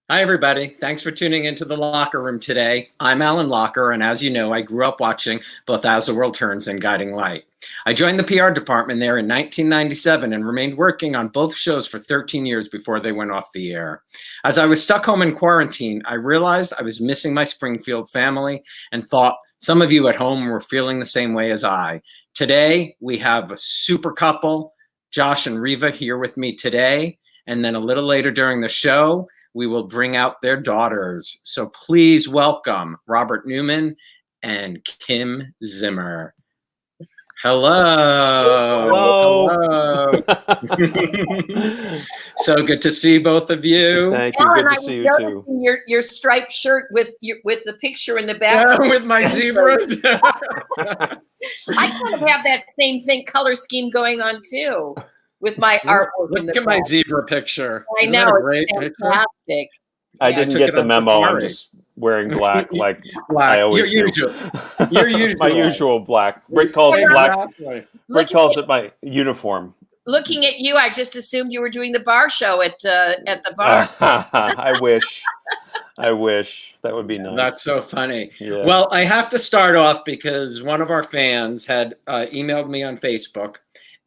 Hi, everybody. Thanks for tuning into the Locker Room today. I'm Alan Locher, and as you know, I grew up watching both As the World Turns and Guiding Light. I joined the PR department there in 1997 and remained working on both shows for 13 years before they went off the air. As I was stuck home in quarantine, I realized I was missing my Springfield family and thought some of you at home were feeling the same way as I. Today, we have a super couple, Josh and Reva, here with me today. And then a little later during the show, we will bring out their daughters. So please welcome Robert Newman and Kim Zimmer. Hello. Hello. So good to see both of you. Thank you. Good to see you too. Your striped shirt with the picture in the back. Yeah, with my zebras. I kind of have that same thing, color scheme going on too, with my artwork. Look at my zebra picture. I know, it's fantastic. I didn't get the memo. I'm just wearing black like I always do. Your usual. My usual black. Rick calls it black. Rick calls it my uniform. Looking at you, I just assumed you were doing the bar show at the bar. I wish. That would be nice. That's so funny. Yeah. Well, I have to start off because one of our fans had emailed me on Facebook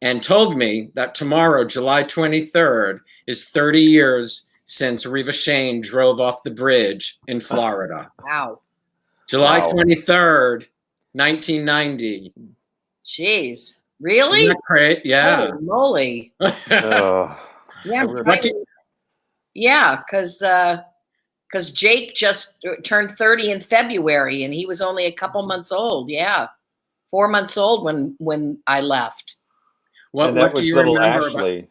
and told me that tomorrow, July 23rd, is 30 years since Reva Shayne drove off the bridge in Florida. Wow. July 23rd, 1990. Jeez. Really? Isn't that great? Yeah. Holy moly. Yeah, because Jake just turned 30 in February, and he was only a couple months old. Yeah, 4 months old when I left. What do you remember Ashley?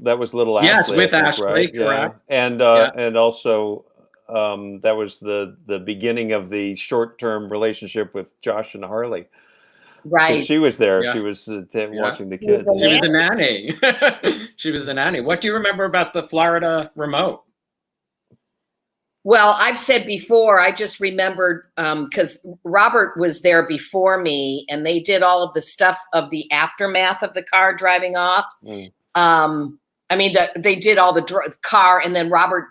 That was little Ashley. Yes, with think, Ashley, right? correct. Yeah. And also that was the beginning of the short-term relationship with Josh and Harley. Right. She was there. Yeah. She was watching the kids. She was the nanny. She was the nanny. What do you remember about the Florida remote? Well, I've said before, I just remembered because Robert was there before me, and they did all of the stuff of the aftermath of the car driving off. I mean, they did all the car, and then Robert,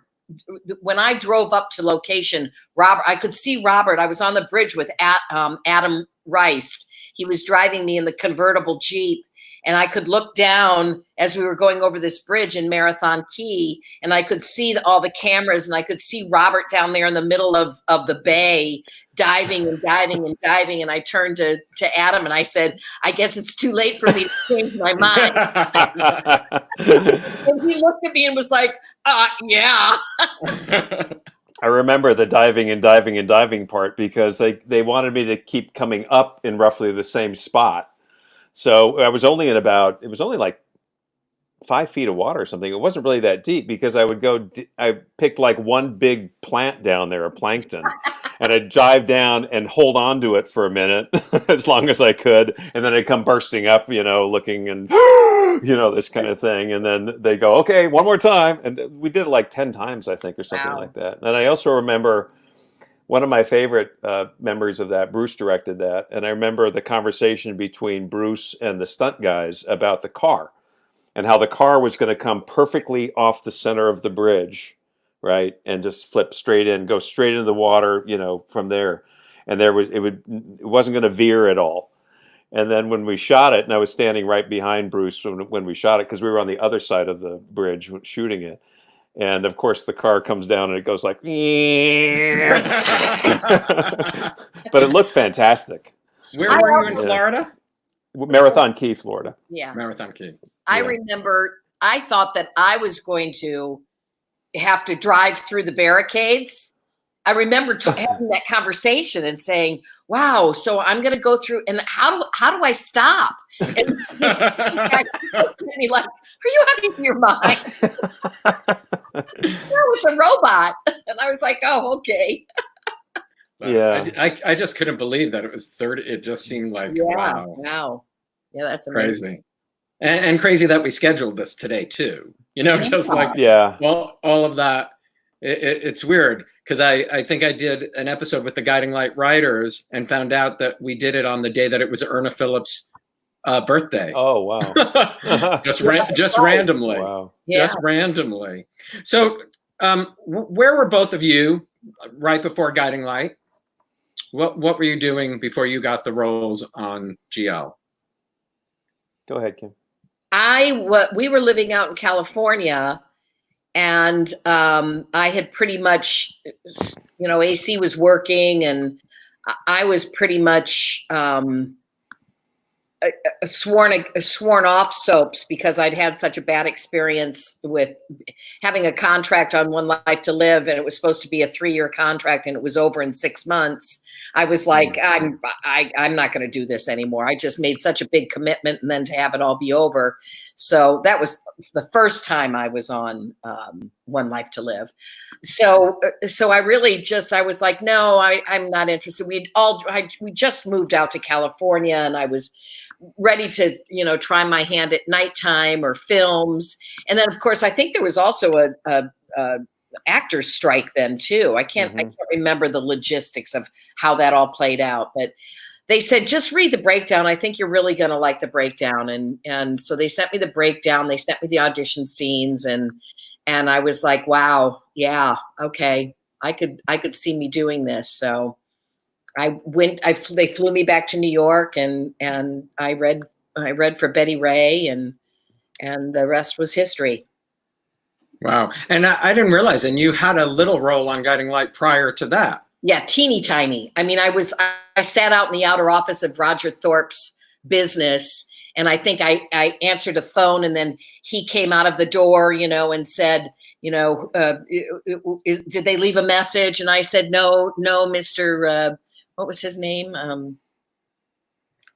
when I drove up to location, I could see Robert. I was on the bridge with Adam Rice. He was driving me in the convertible Jeep, and I could look down as we were going over this bridge in Marathon Key, and I could see all the cameras, and I could see Robert down there in the middle of the bay, diving and diving and diving. And I turned to Adam and I said, I guess it's too late for me to change my mind. And he looked at me and was like, yeah. I remember the diving and diving and diving part because they wanted me to keep coming up in roughly the same spot. So I was only like 5 feet of water or something. It wasn't really that deep because I picked like one big plant down there, a plankton, and I'd dive down and hold on to it for a minute as long as I could. And then I'd come bursting up, looking and, this kind of thing. And then they go, okay, one more time. And we did it like 10 times, I think, or something like that. And I also remember one of my favorite memories of that, Bruce directed that. And I remember the conversation between Bruce and the stunt guys about the car and how the car was going to come perfectly off the center of the bridge, right? And just flip straight in, go straight into the water, from there. And it wasn't going to veer at all. And then when we shot it, and I was standing right behind Bruce when we shot it, because we were on the other side of the bridge shooting it. And of course, the car comes down and it goes like, but it looked fantastic. Where were you in Florida? Marathon Key, Florida. Yeah. Marathon Key. I remember I thought that I was going to have to drive through the barricades. I remember having that conversation and saying, wow, so I'm going to go through, and how do I stop? And me like, are you out of your mind? No, it's a robot. And I was like, oh, okay. Yeah. I just couldn't believe that it was 30. It just seemed like, wow. Yeah, that's amazing. Crazy. And crazy that we scheduled this today too. Just like, well, all of that. It's weird because I think I did an episode with the Guiding Light writers and found out that we did it on the day that it was Erna Phillips' birthday. Oh, wow. just randomly. Wow. Yeah. Just randomly. So Where were both of you right before Guiding Light? What were you doing before you got the roles on GL? Go ahead, Kim. We were living out in California, and I had pretty much, AC was working, and I was pretty much sworn off soaps because I'd had such a bad experience with having a contract on One Life to Live, and it was supposed to be a 3-year contract, and it was over in 6 months. I was like, I'm not going to do this anymore. I just made such a big commitment, and then to have it all be over. So that was the first time I was on One Life to Live. So I really I was like, no, I'm not interested. We just moved out to California, and I was ready to, try my hand at nighttime or films. And then, of course, I think there was also a actors strike then too. I can't remember the logistics of how that all played out, but they said, just read the breakdown. I think you're really going to like the breakdown. And so they sent me the breakdown. They sent me the audition scenes, and I was like, wow, yeah, okay. I could see me doing this. So they flew me back to New York, and I read for Betty Ray, and the rest was history. Wow. And I didn't realize, and you had a little role on Guiding Light prior to that. Yeah, teeny tiny. I mean, I sat out in the outer office of Roger Thorpe's business, and I think I answered a phone, and then he came out of the door, and said, did they leave a message? And I said, no, Mr. What was his name?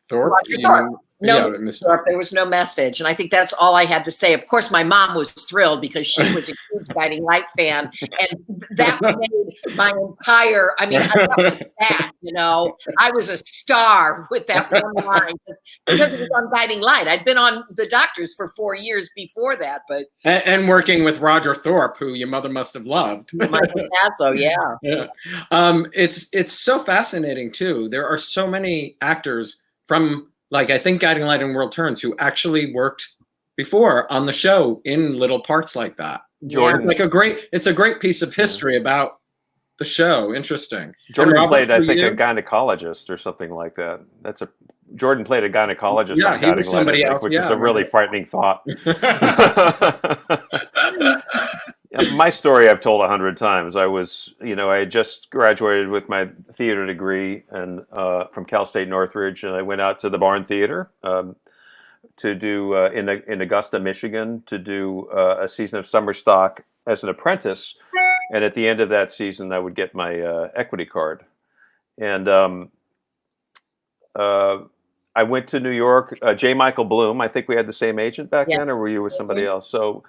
Thorpe? Roger Thorpe. No, Thorpe, there was no message. And I think that's all I had to say. Of course, my mom was thrilled because she was a huge Guiding Light fan. And that made my entire, I love that, I was a star with that one line because it was on Guiding Light. I'd been on The Doctors for 4 years before that. But and working with Roger Thorpe, who your mother must have loved. Michael Passo, yeah. It's so fascinating, too. There are so many actors from, like, I think Guiding Light and World Turns, who actually worked before on the show in little parts like that. Jordan, it's a great piece of history about the show. Interesting. Jordan played, I think, a gynecologist or something like that. Jordan played a gynecologist. Yeah, on he was somebody Light, else. Which is a really frightening thought. My story I've told 100 times. I had just graduated with my theater degree and from Cal State Northridge, and I went out to the Barn Theater to do in Augusta, Michigan, to do a season of summer stock as an apprentice. And at the end of that season, I would get my equity card. And I went to New York. J. Michael Bloom, I think we had the same agent back then, or were you with somebody else? So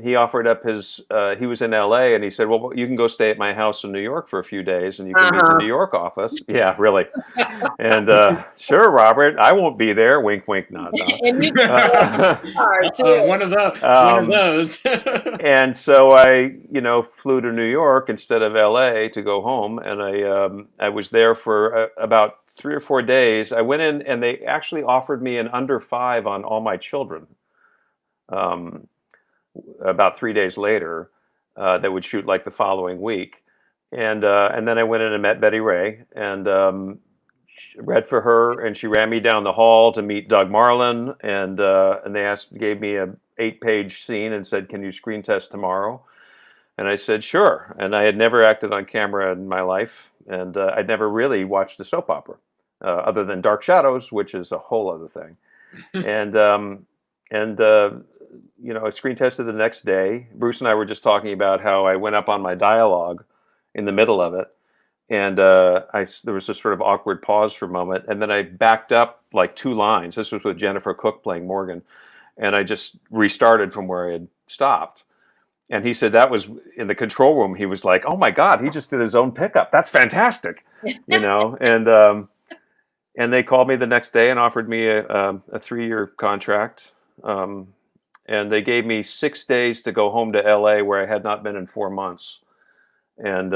he offered up he was in LA, and he said, well, you can go stay at my house in New York for a few days, and you can meet the New York office. Yeah, really. And sure, Robert, I won't be there. Wink, wink, nod, nod. And you too. One of those. And so I, flew to New York instead of LA to go home, and I was there for about 3 or 4 days. I went in, and they actually offered me an under 5 on all my children. About 3 days later, that would shoot like the following week, and then I went in and met Betty Ray, and read for her, and she ran me down the hall to meet Doug Marlin, and they gave me a 8-page scene and said, "Can you screen test tomorrow?" And I said, "Sure." And I had never acted on camera in my life, and I'd never really watched a soap opera, other than Dark Shadows, which is a whole other thing, I screen tested the next day. Bruce and I were just talking about how I went up on my dialogue in the middle of it, and there was this sort of awkward pause for a moment, and then I backed up like 2 lines. This was with Jennifer Cook playing Morgan, and I just restarted from where I had stopped. And he said that was in the control room. He was like, "Oh my God, he just did his own pickup. That's fantastic," And they called me the next day and offered me a 3-year contract. And they gave me 6 days to go home to LA, where I had not been in 4 months, and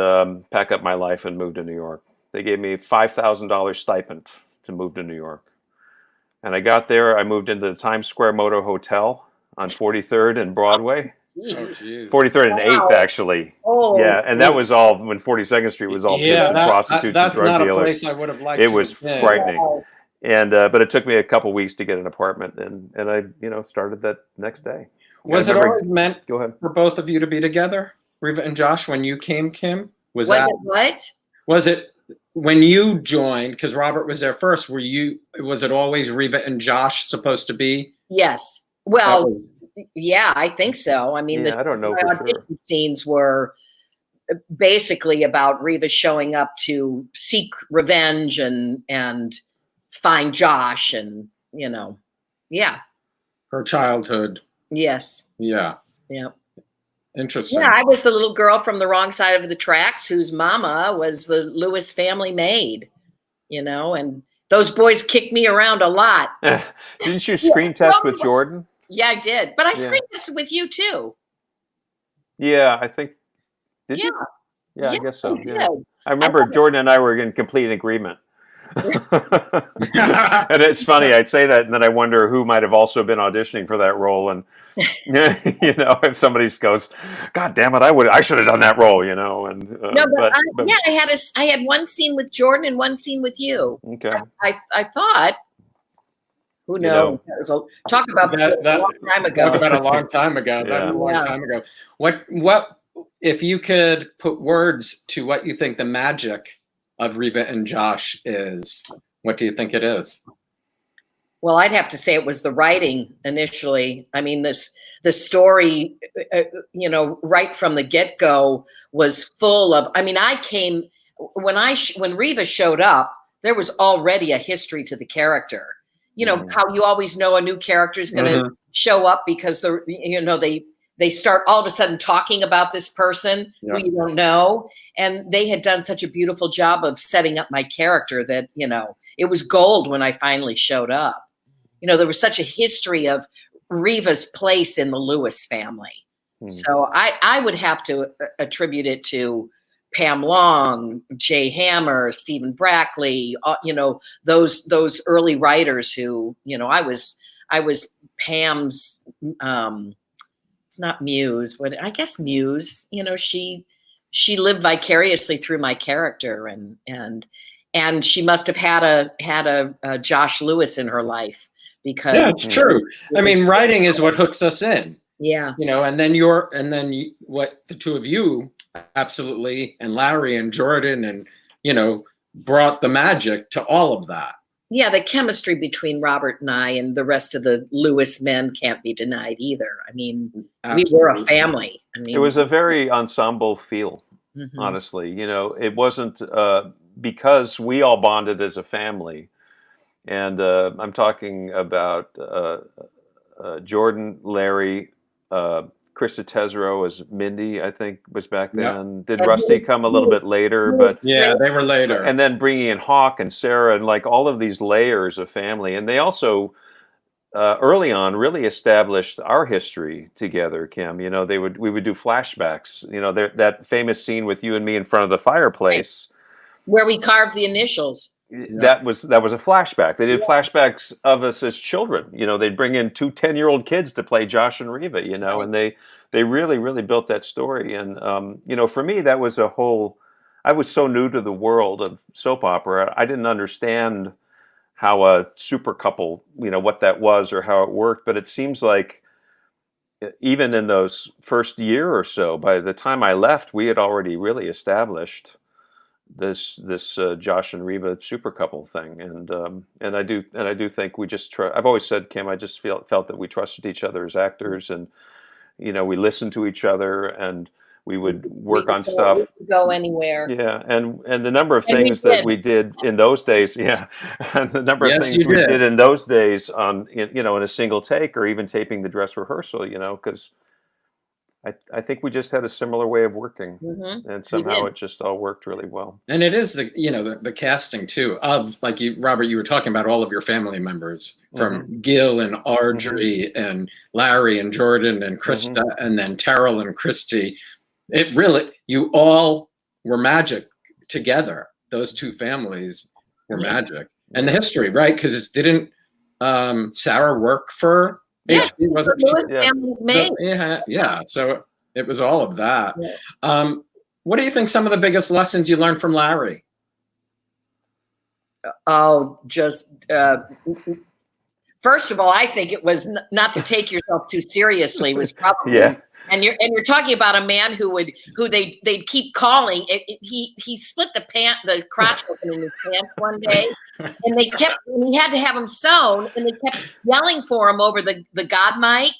pack up my life and move to New York. They gave me a $5,000 stipend to move to New York. And I got there, I moved into the Times Square Motor Hotel on 43rd and Broadway. Oh, geez. 43rd and 8th, actually. Oh, Yeah, and that was all when 42nd Street was all pimps and prostitutes and drug that's not dealers. a place I would have liked. It to was have been. frightening. wow. And but it took me a couple weeks to get an apartment, and I started that next day. Was I it remember- always meant Go ahead. for both of you to be together, Reva and Josh, when you came, Kim? Was it when you joined? Because Robert was there first. Was it always Reva and Josh supposed to be? Yes. Well, yeah, I think so. I mean, I don't know the for sure. audition scenes were basically about Reva showing up to seek revenge and find Josh, and yeah. Her childhood. Yes. Yeah. Yeah. Interesting. Yeah, I was the little girl from the wrong side of the tracks whose mama was the Lewis family maid, and those boys kicked me around a lot. Didn't you screen test with Jordan? Yeah, I did. But I screen tested with you too. Yeah, I think. Did Yeah. you? Yeah, I guess so. I Yeah. did. I remember Jordan and I were in complete agreement. And it's funny, I'd say that, and then I wonder who might have also been auditioning for that role. And if somebody goes, "God damn it, I should have done that role," And No, but I had one scene with Jordan and one scene with you. Okay. I thought. Who knows? Talk about that a long time ago. Talk about a long time ago. Yeah. That's a long time ago. What if you could put words to what you think the magic of Reva and Josh is? What do you think it is? Well, I'd have to say it was the writing initially. I mean, the story, right from the get-go was full of. I mean, when Reva showed up, there was already a history to the character. How you always know a new character is going to show up because they start all of a sudden talking about this person who you don't know. And they had done such a beautiful job of setting up my character that, it was gold when I finally showed up. There was such a history of Reva's place in the Lewis family. So I would have to attribute it to Pam Long, Jay Hammer, Stephen Brackley, those early writers who, I was Pam's, it's not muse, but I guess muse, she lived vicariously through my character, and she must have had a Josh Lewis in her life because it's true. I mean, writing is what hooks us in. Yeah. And then what the two of you absolutely, and Larry and Jordan, and brought the magic to all of that. Yeah, the chemistry between Robert and I and the rest of the Lewis men can't be denied either. I mean, we were a family. I mean, it was a very ensemble feel, honestly. It wasn't because we all bonded as a family. And I'm talking about Jordan, Larry, Krista Tesoro as Mindy, I think, was back then. Did Rusty come a little bit later? But yeah, they were later. And then bringing in Hawk and Sarah and like all of these layers of family. And they also, early on, really established our history together, Kim. We would do flashbacks. That famous scene with you and me in front of the fireplace. Where we carved the initials. That was a flashback. They did flashbacks of us as children. They'd bring in 2 10-year-old kids to play Josh and Reva, and they really, really built that story. And, for me, that was I was so new to the world of soap opera. I didn't understand how a super couple, what that was or how it worked. But it seems like even in those first year or so, by the time I left, we had already really established this Josh and Reva super couple thing, and I do think we just I've always said, Kim, I just felt that we trusted each other as actors, and we listened to each other, and we would work on stuff. We could go anywhere. Yeah, and the number of things that we did in those days, and the number of things we did in those days on in a single take, or even taping the dress rehearsal, because I think we just had a similar way of working, and somehow it just all worked really well. And it is the casting too of, like, Robert, you were talking about all of your family members from Gil and Audrey and Larry and Jordan and Krista and then Terrell and Christy. It really, you all were magic together. Those two families were magic, and the history, right? Because didn't Sarah work for Yeah, HB wasn't. Lewis Yeah. family's made. Yeah. So it was all of that. Yeah. What do you think some of the biggest lessons you learned from Larry? Oh, just first of all, I think it was not to take yourself too seriously was probably. Yeah. And you're talking about a man who they'd keep calling. He split the crotch open in his pants one day, and he had to have him sewn, and they kept yelling for him over the God mic,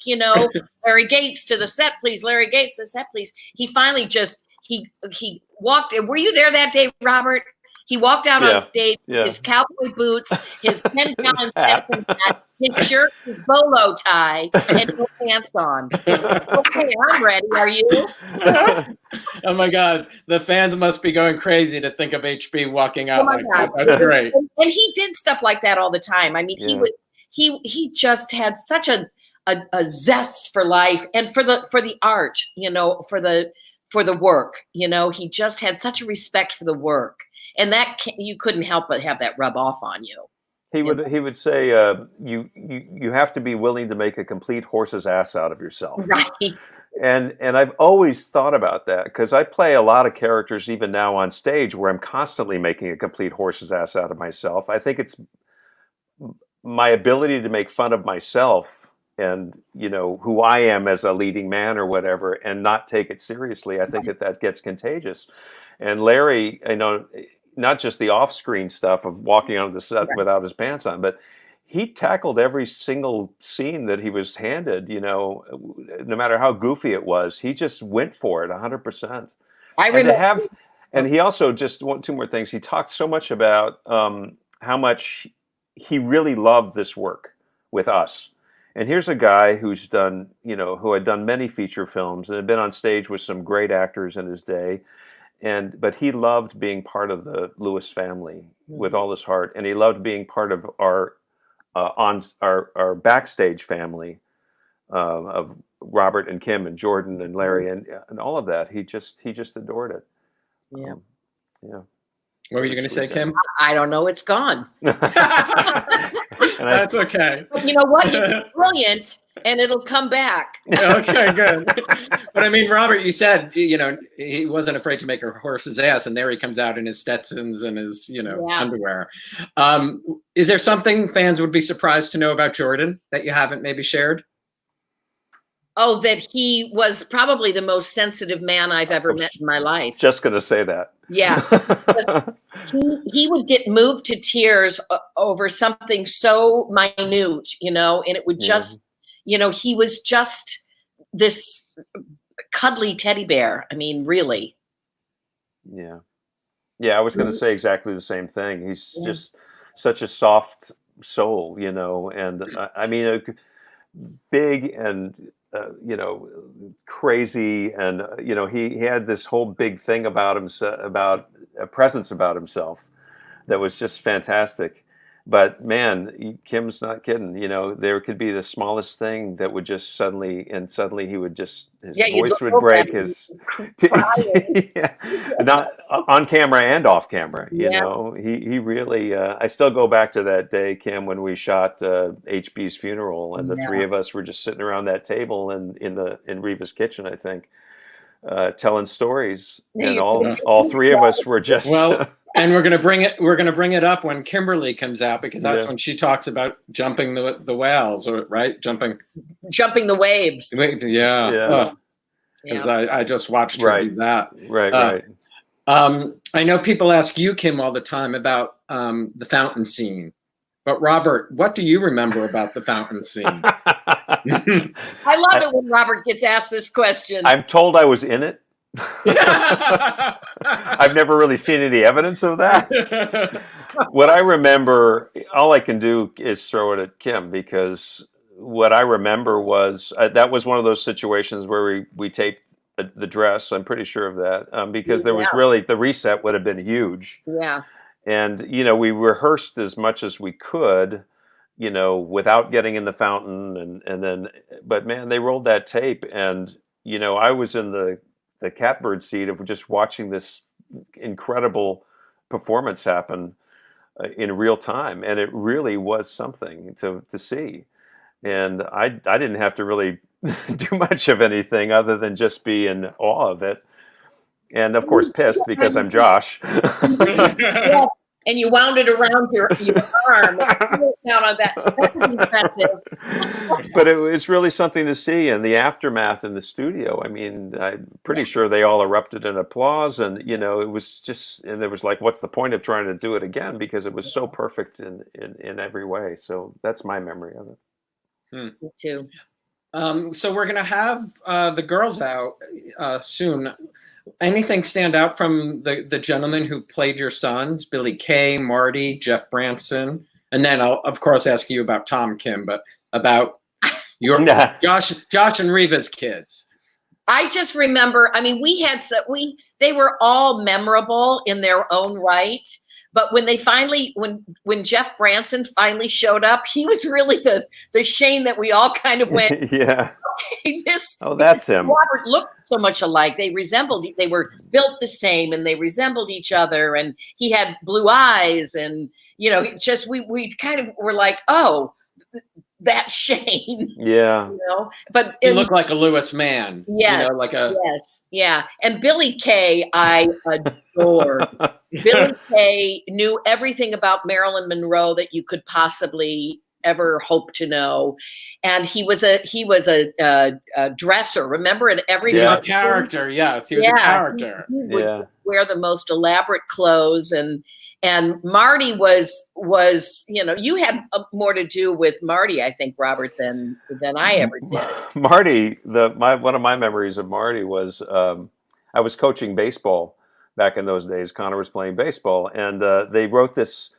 Larry Gates to the set, please. Larry Gates to the set, please. He finally he walked. Were you there that day, Robert? He walked out on stage with his cowboy boots, his 10-gallon Stetson hat, his shirt, his bolo tie, and no pants on. Okay, I'm ready. Are you? Oh my God, the fans must be going crazy to think of HB walking out like God. that. That's great. And he did stuff like that all the time. I mean, he just had such a zest for life and for the art, for the work. He just had such a respect for the work. And that you couldn't help but have that rub off on you. He would say, you have to be willing to make a complete horse's ass out of yourself. Right. And I've always thought about that because I play a lot of characters even now on stage where I'm constantly making a complete horse's ass out of myself. I think it's my ability to make fun of myself and who I am as a leading man or whatever, and not take it seriously. I think that gets contagious. And Larry, not just the off-screen stuff of walking onto the set without his pants on, but he tackled every single scene that he was handed, no matter how goofy it was. He just went for it 100%. I remember. And he also two more things. He talked so much about how much he really loved this work with us. And here's a guy who's done, who had done many feature films and had been on stage with some great actors in his day. But he loved being part of the Lewis family with all his heart, and he loved being part of our backstage family of Robert and Kim and Jordan and Larry and all of that. He just adored it. Yeah. What were you going to say, Kim? I don't know. It's gone. That's okay. But you know what? It's brilliant, and it'll come back. Okay, good. But I mean, Robert, you said, he wasn't afraid to make a horse's ass, and there he comes out in his Stetsons and his, underwear. Is there something fans would be surprised to know about Jordan that you haven't maybe shared? Oh, that he was probably the most sensitive man I've ever met in my life. Just going to say that. Yeah. he would get moved to tears over something so minute, and it would just, he was just this cuddly teddy bear. I mean, really. Yeah. Yeah, I was going to say exactly the same thing. He's just such a soft soul, and I mean, big and crazy, and he had this whole big thing about himself, about a presence about himself that was just fantastic. But man, Kim's not kidding. There could be the smallest thing that would just suddenly he would just, his voice would break, not on camera and off camera. He really. I still go back to that day, Kim, when we shot HB's funeral, and the three of us were just sitting around that table in Reva's kitchen, I think, telling stories, and all three of us were just well. And we're gonna bring it up when Kimberly comes out, because that's when she talks about jumping the whales, right? Jumping the waves. Yeah. Because I just watched her do that. Right. I know people ask you, Kim, all the time about the fountain scene, but Robert, what do you remember about the fountain scene? I love it when Robert gets asked this question. I'm told I was in it. I've never really seen any evidence of that. What I remember, all I can do is throw it at Kim, because what I remember was that was one of those situations where we taped the dress. I'm pretty sure of that, because there was really, the reset would have been huge. Yeah. And, we rehearsed as much as we could, without getting in the fountain. And then, but man, they rolled that tape, and, I was in the catbird seat of just watching this incredible performance happen in real time. And it really was something to see. and I didn't have to really do much of anything other than just be in awe of it. And of course, pissed because I'm Josh. Yeah, and you wound it around your arm. Down on that. That was impressive. But it was really something to see, and the aftermath in the studio. I mean, I'm pretty sure they all erupted in applause, and it was just, and there was like, what's the point of trying to do it again? Because it was so perfect in every way. So that's my memory of it. Me too. So we're gonna have the girls out soon. Anything stand out from the gentlemen who played your sons, Billy Kay, Marty, Jeff Branson? And then I'll, of course, ask you about Tom Kim, but about your Josh and Reva's kids. I just remember, I mean, they were all memorable in their own right. But when they finally, when Jeff Branson finally showed up, he was really the Shane that we all kind of went, yeah. Okay, that's him. Robert looked so much alike. They were built the same, and they resembled each other. And he had blue eyes, and just we kind of were like, oh, that's Shane. Yeah. But he looked like a Lewis man. Yeah. Yes. Yeah. And Billy Kay, I adore. Billy Kay knew everything about Marilyn Monroe that you could possibly ever hope to know, and he was a dresser. Remember, at every a character. Yes, he was a character. He would wear the most elaborate clothes, and Marty was you had more to do with Marty, I think, Robert, than I ever did. Marty, one of my memories of Marty was I was coaching baseball back in those days. Connor was playing baseball, and they wrote this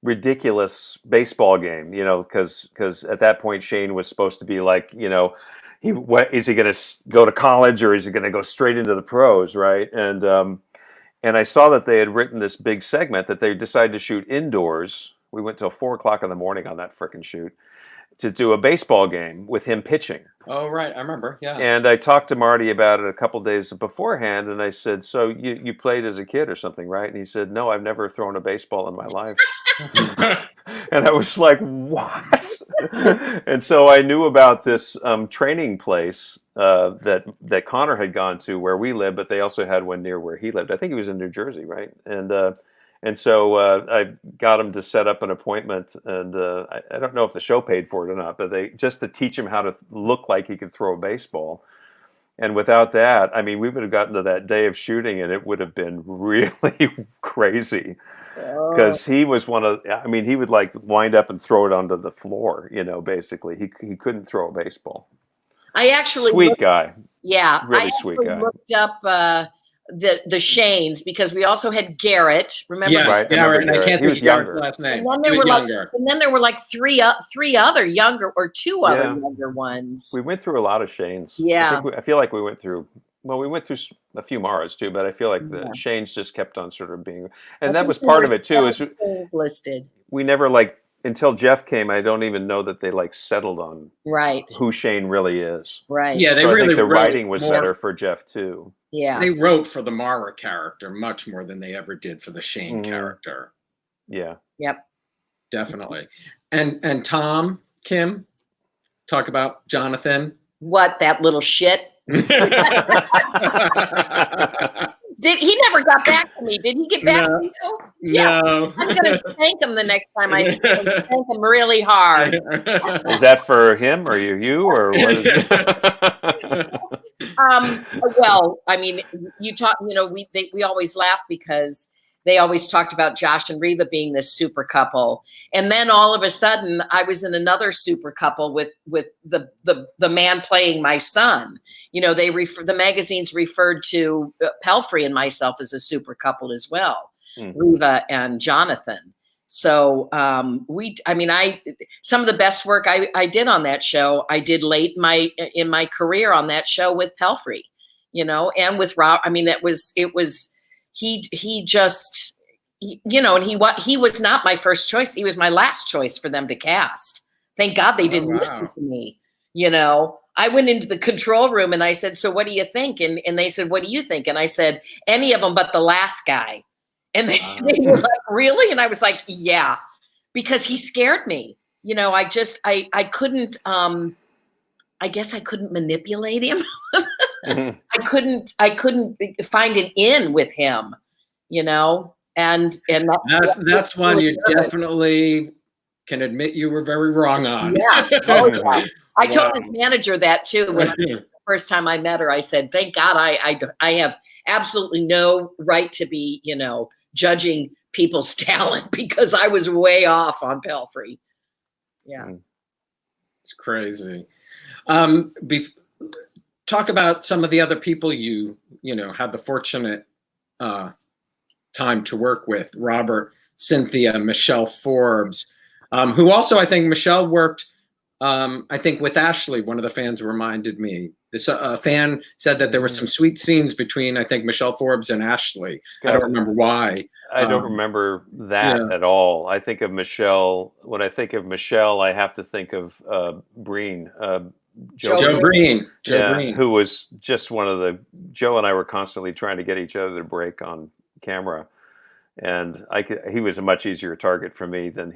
ridiculous baseball game, because at that point Shane was supposed to be like, is he going to go to college or is he going to go straight into the pros, right? And I saw that they had written this big segment that they decided to shoot indoors. We went till 4:00 in the morning on that frickin' shoot to do a baseball game with him pitching. Oh, right. I remember. Yeah. And I talked to Marty about it a couple days beforehand, and I said, so you played as a kid or something, right? And he said, no, I've never thrown a baseball in my life. And I was like, what? And so I knew about this training place that Connor had gone to where we lived, but they also had one near where he lived. I think he was in New Jersey, right? And so I got him to set up an appointment, and I don't know if the show paid for it or not, but just to teach him how to look like he could throw a baseball. And without that, I mean, we would have gotten to that day of shooting, and it would have been really crazy. Because he was he would like wind up and throw it onto the floor, basically. He couldn't throw a baseball. I actually sweet guy. Yeah. Really sweet guy. I looked up the Shanes, because we also had Garrett. Remember? Yes, right, Garrett. And I can't think of Garrett's last name. And then there were like three other younger, or two other younger ones. We went through a lot of Shanes. Yeah. I feel like we went through a few Maras too, but I feel like the Shanes just kept on sort of being, and that was part of it too. Is listed. We never until Jeff came, I don't even know that they settled on who Shane really is. Right. Yeah, they so really I think the writing was more, better for Jeff too. Yeah. They wrote for the Mara character much more than they ever did for the Shane character. Yeah. Yep. Definitely. And Tom, Kim, talk about Jonathan. What, that little shit? He never got back to me? Did he get back to you? Yeah. No. I'm going to thank him the next time I thank him really hard. Is that for him or you or what is it? Well, I mean, we always laugh because they always talked about Josh and Reva being this super couple. And then all of a sudden I was in another super couple with the man playing my son. The magazines referred to Pelfrey and myself as a super couple as well, Reva and Jonathan. So some of the best work I did on that show, I did late in my career on that show with Pelfrey, and with Rob. I mean, it was he just, and he was not my first choice. He was my last choice for them to cast. Thank God they didn't listen to me. I went into the control room and I said, so what do you think? And they said, what do you think? And I said, any of them but the last guy. And they were like, really? And I was like, yeah, because he scared me. you know, I couldn't, I guess I couldn't manipulate him. I couldn't find an in with him, you know, and that's one you definitely can admit you were very wrong on. Yeah. Oh, yeah. I told his manager that too. When the first time I met her, I said, thank God I have absolutely no right to be, you know, judging people's talent, because I was way off on Pelfrey. Yeah. It's crazy. Talk about some of the other people you know, had the fortunate time to work with. Robert, Cynthia, Michelle Forbes, who also, I think Michelle worked, I think with Ashley. One of the fans reminded me. This fan said that there were some sweet scenes between, I think, Michelle Forbes and Ashley. I don't remember why. I don't remember that at all. I think of Michelle. When I think of Michelle, I have to think of Breen. Joe Breen. Who was just one of the. Joe and I were constantly trying to get each other to break on camera, and he was a much easier target for me than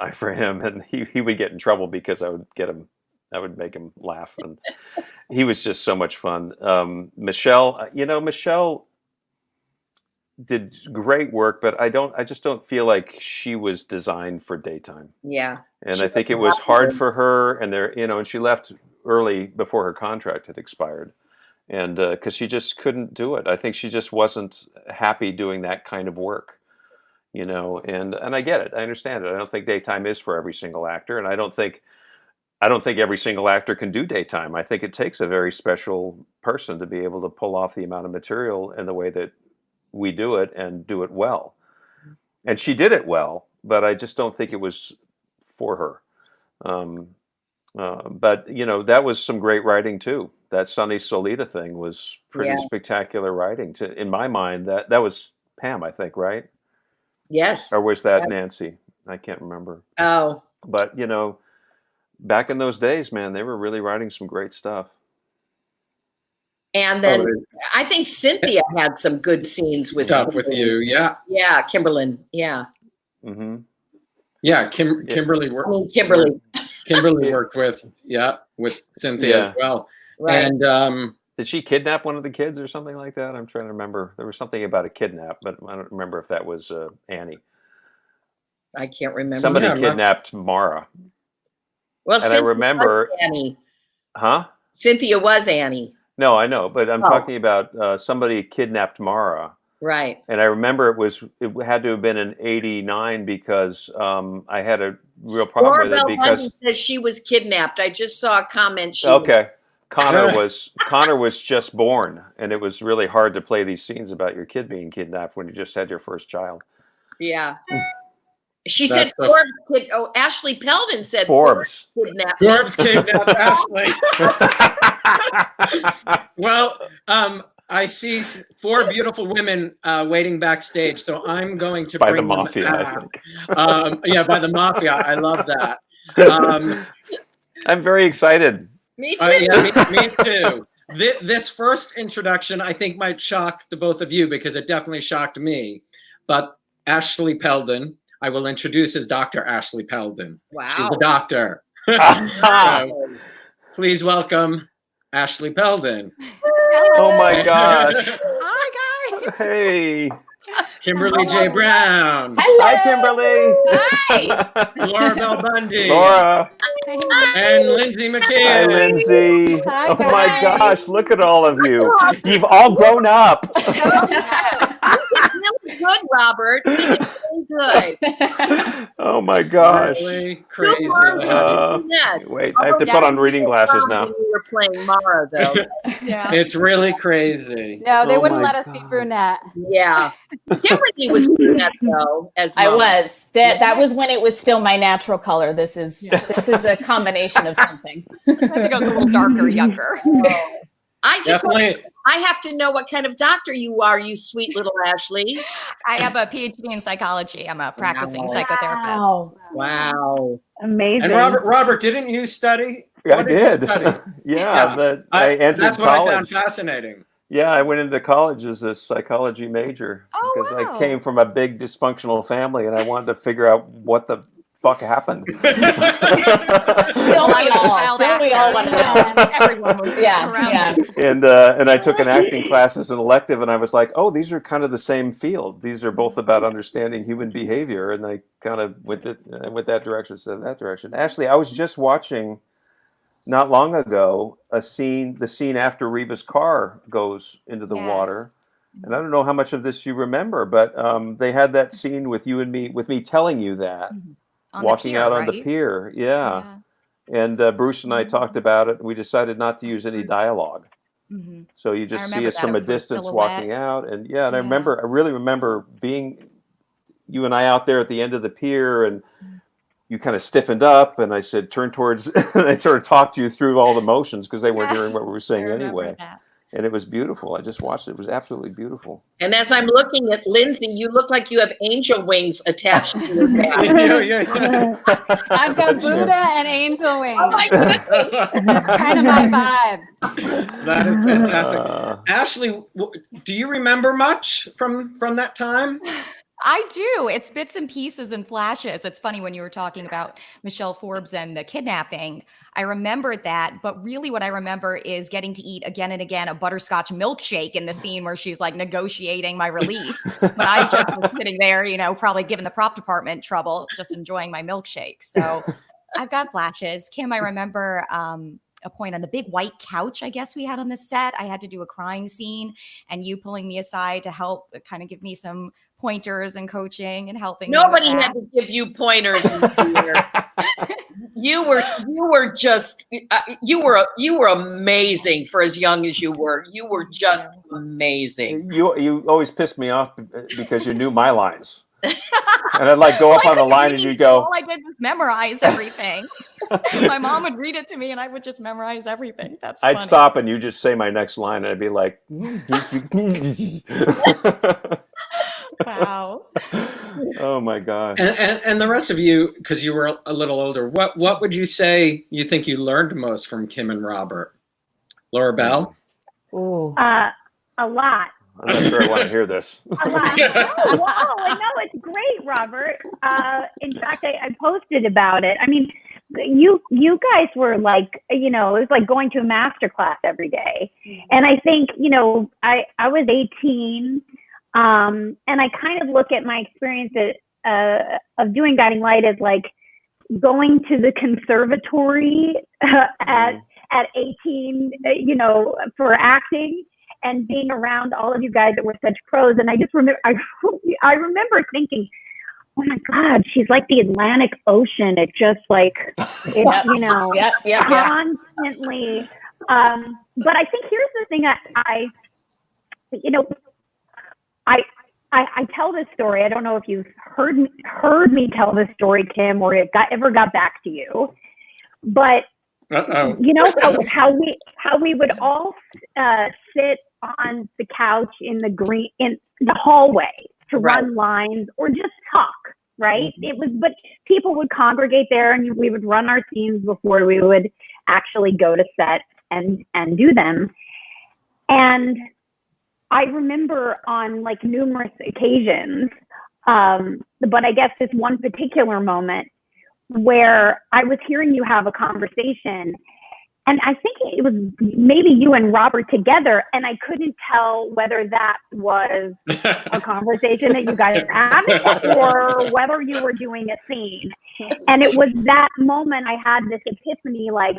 I for him, and he would get in trouble because I would make him laugh, and he was just so much fun. Michelle, you know, Michelle did great work, but I just don't feel like she was designed for daytime. Yeah. And I think it was hard for her, and and she left early before her contract had expired. And because she just couldn't do it. I think she just wasn't happy doing that kind of work, you know, and I get it. I understand it. I don't think daytime is for every single actor. And I don't think every single actor can do daytime. I think it takes a very special person to be able to pull off the amount of material in the way that we do it and do it well. And she did it well, but I just don't think it was for her. But, you know, that was some great writing too. That Sunny Solita thing was pretty spectacular writing. In my mind, that was Pam, I think, right? Yes. Or was that Nancy? I can't remember. Oh. But, you know, back in those days, man, they were really writing some great stuff. And then I think Cynthia had some good scenes with you. Yeah. Yeah. Kimberly. Yeah. Mm-hmm. Yeah. Kimberly worked. Kimberly worked with Cynthia as well. Right. And did she kidnap one of the kids or something like that? I'm trying to remember. There was something about a kidnap, but I don't remember if that was Annie. I can't remember. Somebody kidnapped Mara. Well, and Cynthia I remember was Annie. Huh? Cynthia was Annie. No, I know, but I'm talking about somebody kidnapped Mara. Right. And I remember it had to have been in '89 because I had a real problem with it because says she was kidnapped. I just saw a comment. Connor was just born, and it was really hard to play these scenes about your kid being kidnapped when you just had your first child. Yeah. She said Forbes. Ashley Peldon said Forbes kidnapped. Forbes kidnapped Ashley. Well, I see 4 beautiful women waiting backstage, so I'm going to bring the mafia. I think. By the mafia. I love that. I'm very excited. Me too. Me too. This first introduction, I think, might shock the both of you because it definitely shocked me. But Ashley Peldon, I will introduce as Dr. Ashley Peldon. Wow. She's a doctor. So, please welcome Ashley Peldon. Oh my gosh. Hi, guys. Hey. Kimberly J. Brown. Hello. Hi, Kimberly. Hi. Laura Bell Bundy. Laura. And Lindsay McKeon. Hi, Lindsay. Hi, oh my guys. gosh, look at all of you. You've all grown up. Really good, Robert. You did really good. Oh my gosh. Really crazy. Wait, I have to put on reading glasses now. We were playing Mara, though. Yeah. It's really crazy. No, they Oh wouldn't my let us be brunette. Yeah. Kimberly was brunette, though, as I Mara. was. That was when it was still my natural color. This is a combination of something. I think I was a little darker, younger. I have to know what kind of doctor you are, you sweet little Ashley. I have a PhD in psychology. I'm a practicing psychotherapist. Wow. Amazing. And Robert, didn't you study? Yeah, I What did. you study? I entered that's what I found college. fascinating. Yeah, I went into college as a psychology major because I came from a big dysfunctional family and I wanted to figure out what the fuck happened? Don't we all? Don't we all want to know? Everyone was around. And I took an acting class as an elective, and I was like, oh, these are kind of the same field. These are both about understanding human behavior, and I kind of went that direction instead of that direction. Ashley, I was just watching not long ago the scene after Reva's car goes into the water. And I don't know how much of this you remember, but they had that scene with you and me, with me telling you that, walking out on the pier. Yeah. And Bruce and I talked about it. And we decided not to use any dialogue. Mm-hmm. So you just see us from a distance walking out. And and I really remember being you and I out there at the end of the pier, and you kind of stiffened up, and I said, turn towards, and I sort of talked you through all the motions because they weren't hearing what we were saying anyway. And it was beautiful. I just watched it. It was absolutely beautiful. And as I'm looking at Lindsay, you look like you have angel wings attached to your back. I've got Buddha and angel wings. Oh my goodness. Kind of my vibe. That is fantastic. Ashley, do you remember much from that time? I do. It's bits and pieces and flashes. It's funny when you were talking about Michelle Forbes and the kidnapping. I remembered that, but really what I remember is getting to eat again and again a butterscotch milkshake in the scene where she's like negotiating my release. But I just was sitting there, probably giving the prop department trouble, just enjoying my milkshake. So I've got flashes. Kim, I remember a point on the big white couch, I guess we had on the set. I had to do a crying scene, and you pulling me aside to help kind of give me some pointers and coaching and helping. Nobody had to give you pointers. You were amazing for as young as you were. You were just amazing. You always pissed me off because you knew my lines. And I'd like go up on the line and you go. All I did was memorize everything. My mom would read it to me and I would just memorize everything. That's funny. I'd stop and you just say my next line and I'd be like. Wow. Oh my God. And the rest of you, because you were a little older, what would you say you think you learned most from Kim and Robert? Laura Bell? Ooh. A lot. I'm not sure I want to hear this. A lot. No, it's great, Robert. In fact, I posted about it. I mean, you guys were like, it was like going to a master class every day. And I think, I was 18. And I kind of look at my experience of doing Guiding Light as like going to the conservatory at 18, for acting and being around all of you guys that were such pros. And I just remember, I remember thinking, oh my God, she's like the Atlantic Ocean. It just like, constantly. But I think here's the thing I tell this story. I don't know if you've heard me tell this story, Kim, or it ever got back to you. But how we would all sit on the couch in the hallway to run lines or just talk. Right? Mm-hmm. But people would congregate there, and we would run our scenes before we would actually go to set and do them. And I remember on like numerous occasions, but I guess this one particular moment where I was hearing you have a conversation, and I think it was maybe you and Robert together, and I couldn't tell whether that was a conversation that you guys were having or whether you were doing a scene. And it was that moment I had this epiphany, like,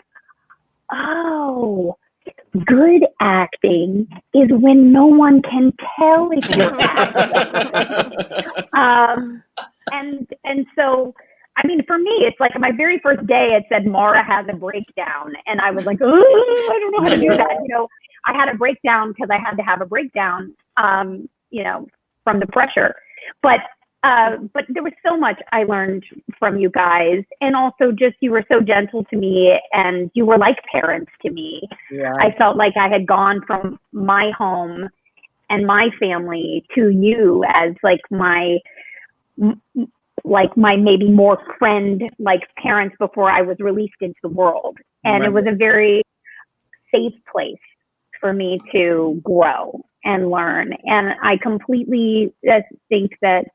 oh, good acting is when no one can tell if you're acting. And so, I mean, for me, it's like my very first day, it said Mara has a breakdown. And I was like, oh, I don't know how to do that. I had a breakdown because I had to have a breakdown, from the pressure. But there was so much I learned from you guys. And also just, you were so gentle to me and you were like parents to me. Yeah. I felt like I had gone from my home and my family to you as like my maybe more friend, like parents before I was released into the world. And It was a very safe place for me to grow and learn. And I completely think that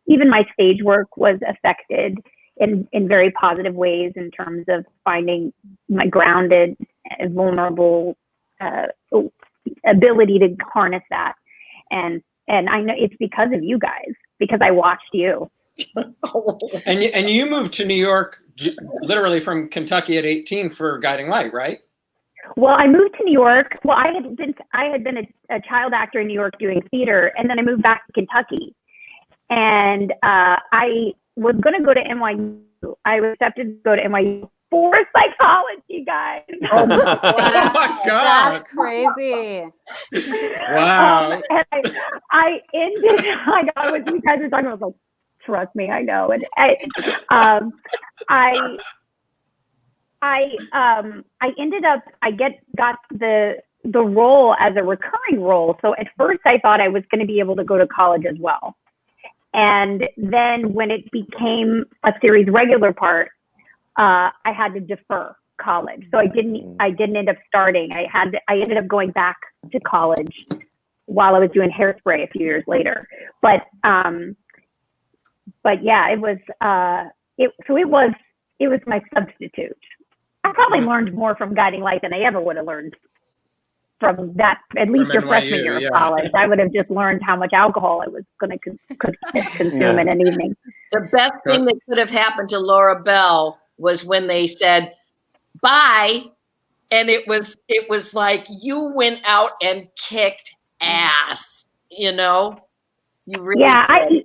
even my stage work was affected in very positive ways in terms of finding my grounded and vulnerable ability to harness that. And I know it's because of you guys, because I watched you. And you moved to New York literally from Kentucky at 18 for Guiding Light, right? Well, I moved to New York. Well, I had been a child actor in New York doing theater, and then I moved back to Kentucky. And I was going to go to NYU. I was accepted to go to NYU for psychology, guys. Oh my God. That's crazy. Wow. And I ended, I was, you guys are talking about, like, trust me, I know. And I ended up, got the role as a recurring role. So at first I thought I was going to be able to go to college as well. And then when it became a series regular part, I had to defer college. So I didn't end up starting. I ended up going back to college while I was doing Hairspray a few years later. But yeah, it was my substitute. I probably learned more from Guiding Light than I ever would have learned from that, at least your freshman year of college. I would have just learned how much alcohol I was going to consume in an evening. The best thing that could have happened to Laura Bell was when they said bye, and it was like you went out and kicked ass. You know, you really did.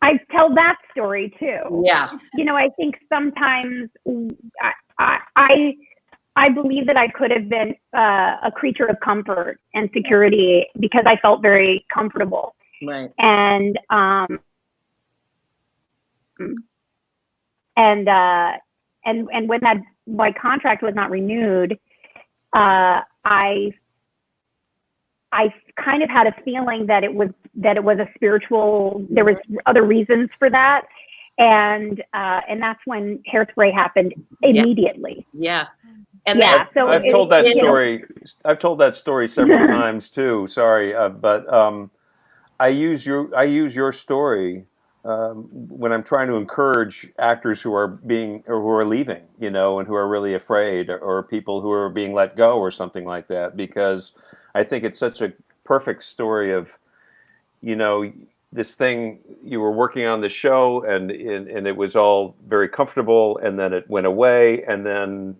I tell that story too. Yeah. You know, I think sometimes I believe that I could have been a creature of comfort and security because I felt very comfortable. Right. And when my contract was not renewed, I kind of had a feeling that it was a spiritual. There was other reasons for that, and that's when Hairspray happened immediely. Yeah. And yeah, so I've told that story. I've told that story several times too. Sorry, but I use your story when I'm trying to encourage actors who are leaving, you know, and who are really afraid, or people who are being let go, or something like that, because I think it's such a perfect story of, you know, this thing you were working on the show, and it was all very comfortable, and then it went away, and then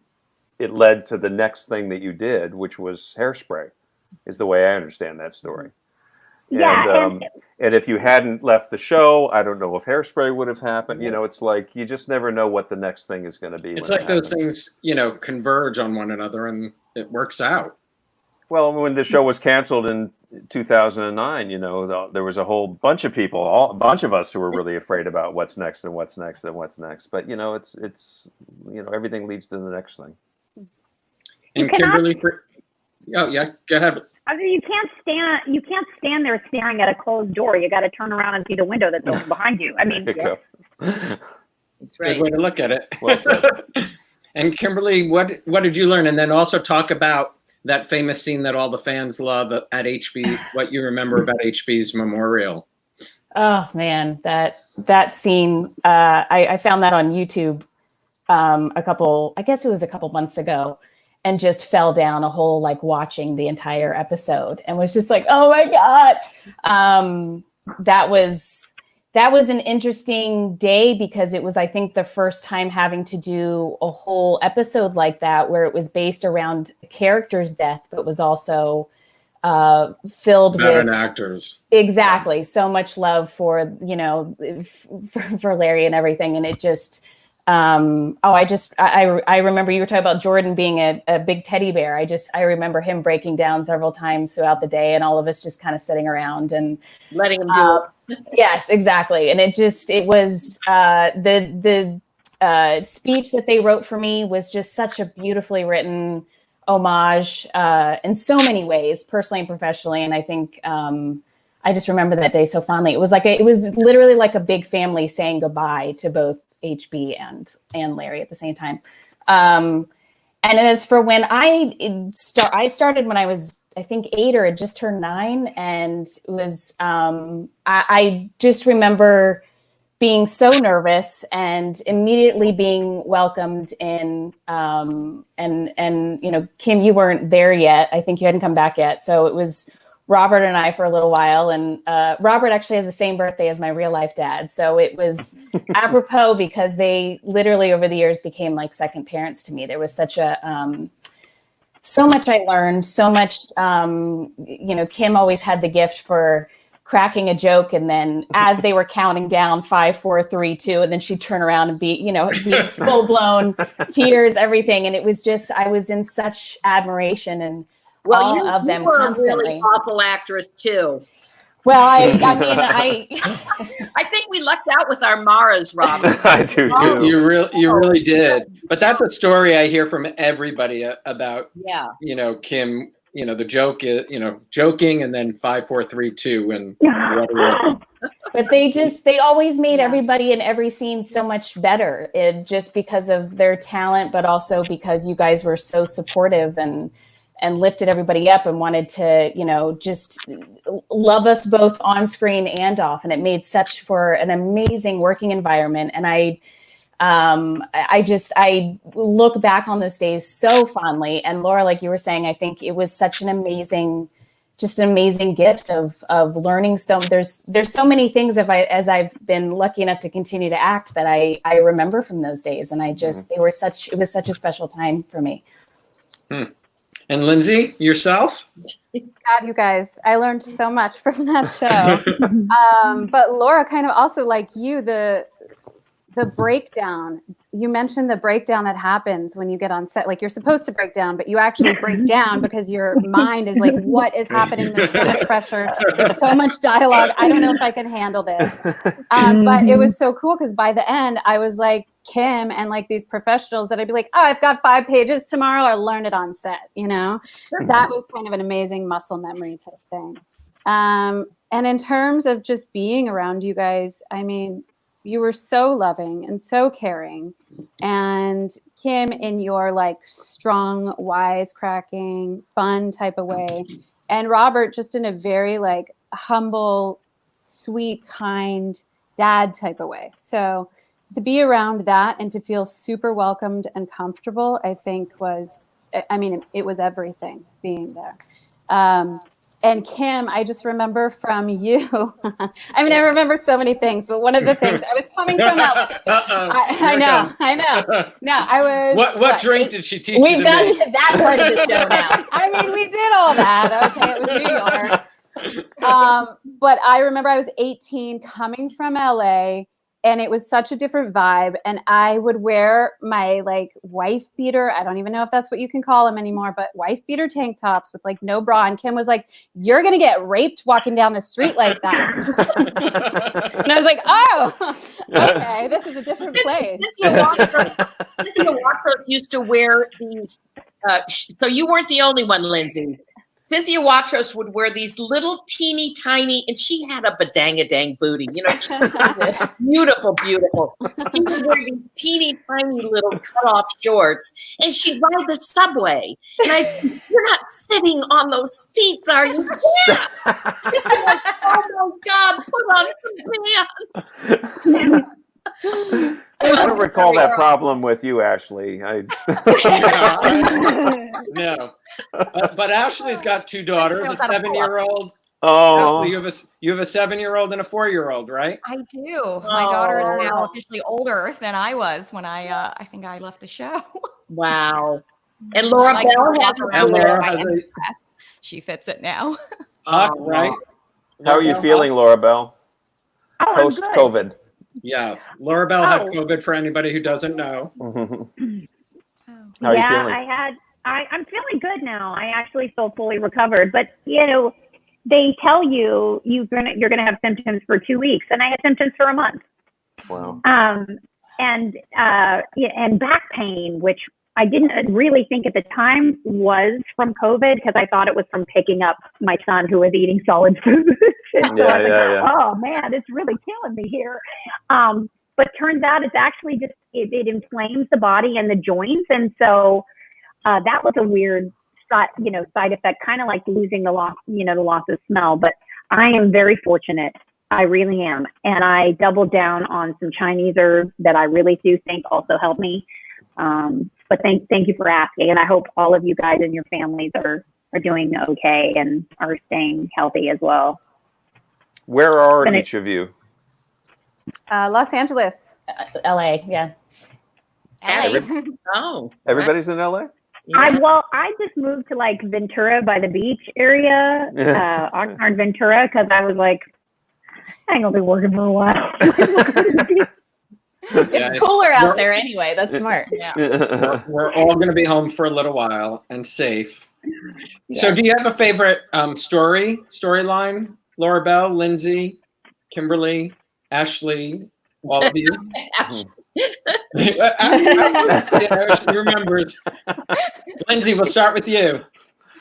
it led to the next thing that you did, which was Hairspray, is the way I understand that story. Yeah. And if you hadn't left the show, I don't know if Hairspray would have happened. You know, it's like you just never know what the next thing is going to be. It's like those things, you know, converge on one another, and it works out. Well, when the show was canceled in 2009, you know, there was a whole bunch of people, a bunch of us who were really afraid about what's next and what's next and what's next. But, you know, it's you know, everything leads to the next thing. And Kimberly, oh yeah, go ahead. I mean, you can't stand there staring at a closed door. You got to turn around and see the window that's open behind you. I mean, that's right. Good way to look at it. Well, and Kimberly, what did you learn? And then also talk about that famous scene that all the fans love at HB. What you remember about HB's memorial? Oh man, that scene. I found that on YouTube I guess it was a couple months ago, and just fell down a hole, like watching the entire episode, and was just like, oh my God. That was an interesting day, because it was, I think, the first time having to do a whole episode like that, where it was based around a character's death, but was also filled with actors. Exactly. So much love for, you know, for Larry and everything. And it just, I remember you were talking about Jordan being a big teddy bear. I remember him breaking down several times throughout the day, and all of us just kind of sitting around and letting him do it. Yes, exactly. And it was the speech that they wrote for me was just such a beautifully written homage in so many ways, personally and professionally. And I think I just remember that day so fondly. It was literally like a big family saying goodbye to both HB and Larry at the same time. And as for when I started when I was, I think, 8 or had just turned 9, and it was I just remember being so nervous and immediately being welcomed in. And you know, Kim, you weren't there yet. I think you hadn't come back yet. So it was Robert and I for a little while. And Robert actually has the same birthday as my real life dad. So it was apropos because they literally over the years became like second parents to me. There was such a, so much I learned, so much, you know, Kim always had the gift for cracking a joke, and then as they were counting down 5, 4, 3, 2, and then she'd turn around and be full blown tears, everything. And it was just, I was in such admiration and all of them were constantly. A really awful actress too. Well, I mean, I think we lucked out with our Maras, Robert. I do too. You really did. But that's a story I hear from everybody about. Yeah. You know, Kim. You know, the joke is, you know, joking, and then 5, 4, 3, 2, and whatever. But they always made everybody in every scene so much better, just because of their talent, but also because you guys were so supportive and lifted everybody up and wanted to, you know, just love us both on screen and off. And it made such for an amazing working environment. And I look back on those days so fondly. And Laura, like you were saying, I think it was such an amazing gift of learning. So there's so many things as I've been lucky enough to continue to act that I remember from those days. And it was such a special time for me. And Lindsay, yourself? God, you guys, I learned so much from that show. But Laura, kind of also like you, the breakdown. You mentioned the breakdown that happens when you get on set. Like you're supposed to break down, but you actually break down because your mind is like, what is happening? There's so much pressure. There's so much dialogue. I don't know if I can handle this. But it was so cool because by the end, I was like Kim and like these professionals that I'd be like, oh, I've got 5 pages tomorrow. I'll learn it on set. You know, that was kind of an amazing muscle memory type thing. And in terms of just being around you guys, I mean, you were so loving and so caring. And Kim, in your like strong, wisecracking, fun type of way. And Robert, just in a very like humble, sweet, kind dad type of way. So to be around that and to feel super welcomed and comfortable, I think it was everything being there. And Kim, I just remember from you. I mean, I remember so many things, but one of the things I was coming from LA. I know. No, I was. What drink did she teach you? We've gotten to that part of the show now. I mean, we did all that. Okay, it was New York. But I remember I was 18 coming from LA. And it was such a different vibe. And I would wear my like wife beater. I don't even know if that's what you can call them anymore, but wife beater tank tops with like no bra. And Kim was like, you're going to get raped walking down the street like that. And I was like, oh, okay, this is a different place. Cynthia Watros used to wear these. So you weren't the only one, Lindsay. Cynthia Watros would wear these little teeny tiny, and she had a badang-a-dang booty. You know, she was beautiful, beautiful. She would wear these teeny tiny little cut-off shorts, and she'd ride the subway. And I said, you're not sitting on those seats, are you? Yeah. Like, oh, my God, put on some pants. I don't recall that problem with you, Ashley. No. But Ashley's got 2 daughters, a 7-year-old. Oh, Ashley, you have a 7-year-old and a 4-year-old, right? I do. My daughter is now officially older than I was when I think I left the show. Wow. And Laura Bell has her She fits it now. Right. How are you feeling, Laura Bell? Post-COVID. Yes. Laura Bell had COVID for anybody who doesn't know. How are you feeling? I'm feeling good now. I actually feel fully recovered. But, you know, they tell you you're gonna have symptoms for 2 weeks, and I had symptoms for a month. Wow. And back pain, which I didn't really think at the time was from COVID, because I thought it was from picking up my son who was eating solid foods. Oh man, it's really killing me here. But turns out it's actually just it inflames the body and the joints, and so that was a weird side effect, kind of like losing the loss of smell. But I am very fortunate I really am. And I doubled down on some Chinese herbs that I really do think also help me. But thank you for asking. And I hope all of you guys and your families are doing okay and are staying healthy as well. Where are each of you? Los Angeles. LA, yeah. Oh, Everybody's in LA? yeah. I just moved to like Ventura by the beach area, Oxnard, Ventura, because I was like, I ain't gonna be working for a while. It's cooler out there anyway. That's smart. Yeah. We're all going to be home for a little while and safe. So, do you have a favorite storyline? Laura Bell, Lindsay, Kimberly, Ashley, all of you. She remembers. Lindsay, we'll start with you.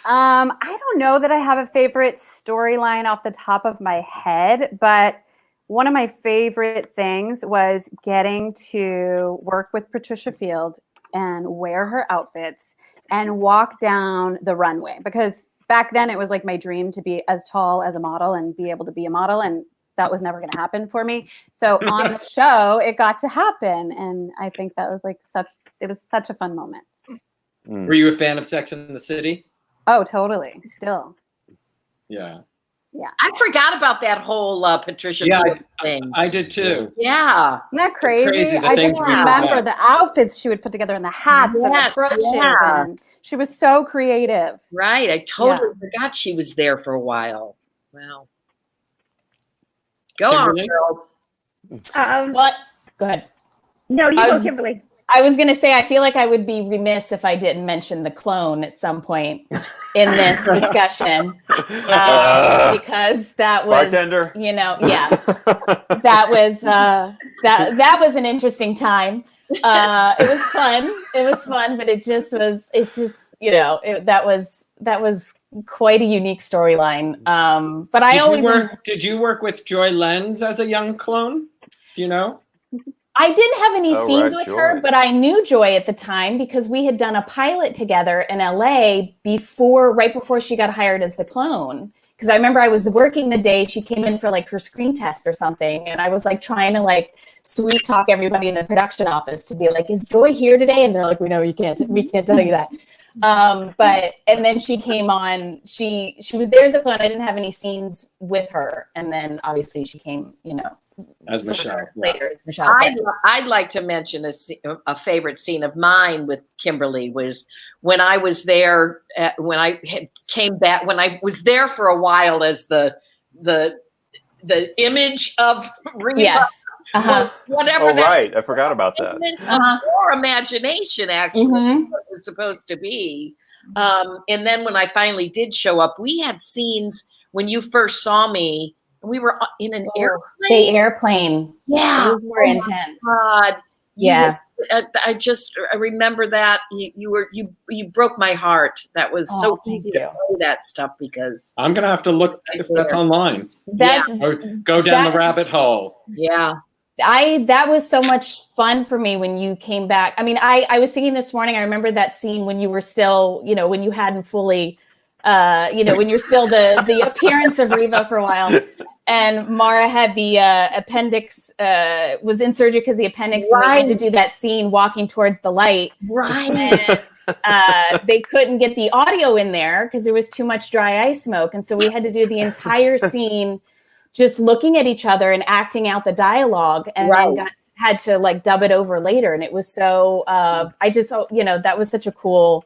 I don't know that I have a favorite storyline off the top of my head, but one of my favorite things was getting to work with Patricia Field and wear her outfits and walk down the runway, because back then it was like my dream to be as tall as a model and be able to be a model, and that was never going to happen for me. So on the show, it got to happen, and I think that was such a fun moment. Were you a fan of Sex and the City? Oh, totally. Still. Yeah. Yeah. I forgot about that whole Patricia Field thing. I did too. Yeah. Isn't that crazy? the I things just we remember forgot. the outfits she would put together and the hats and the brooches. yeah. And she was so creative. Right. I totally forgot she was there for a while. Wow. Go Kimberly? on, girls. What? Go ahead. No, you go, Kimberly. I was going to say, I feel like I would be remiss if I didn't mention the clone at some point in this discussion, because that was, Bartender. that was an interesting time. It was fun, but that was quite a unique storyline. But did you work with Joy Lenz as a young clone? Do you know? I didn't have any scenes with Joy. her, but I knew Joy at the time because we had done a pilot together in LA right before she got hired as the clone. Because I remember I was working the day she came in for like her screen test or something, and I was like trying to like sweet talk everybody in the production office to be like, "Is Joy here today?" And they're like, "We can't tell you that." And then she came on. She was there as a clone. I didn't have any scenes with her, and then obviously she came, As Michelle. later as Michelle. I'd like to mention a favorite scene of mine with Kimberly was when I was there, when I came back, when I was there for a while as the image of Reva. Yes. Whatever. Oh, right. I forgot about that. Or imagination, actually, what it was supposed to be. And then when I finally did show up, we had scenes when you first saw me. We were in an airplane. The airplane. Yeah. Those were intense. God. Yeah. I remember that you broke my heart. That was so easy to play that stuff because I'm gonna have to look if that's online. Or go down the rabbit hole. Yeah. That was so much fun for me when you came back. I mean, I was thinking this morning, I remember that scene when you were still, when you hadn't fully, when you're still the appearance of Reva for a while. And Mara had the appendix, was in surgery because the appendix, and they had to do that scene walking towards the light. Right. And they couldn't get the audio in there because there was too much dry ice smoke. And so we had to do the entire scene just looking at each other and acting out the dialogue, and then had to like dub it over later. And it was so, that was such a cool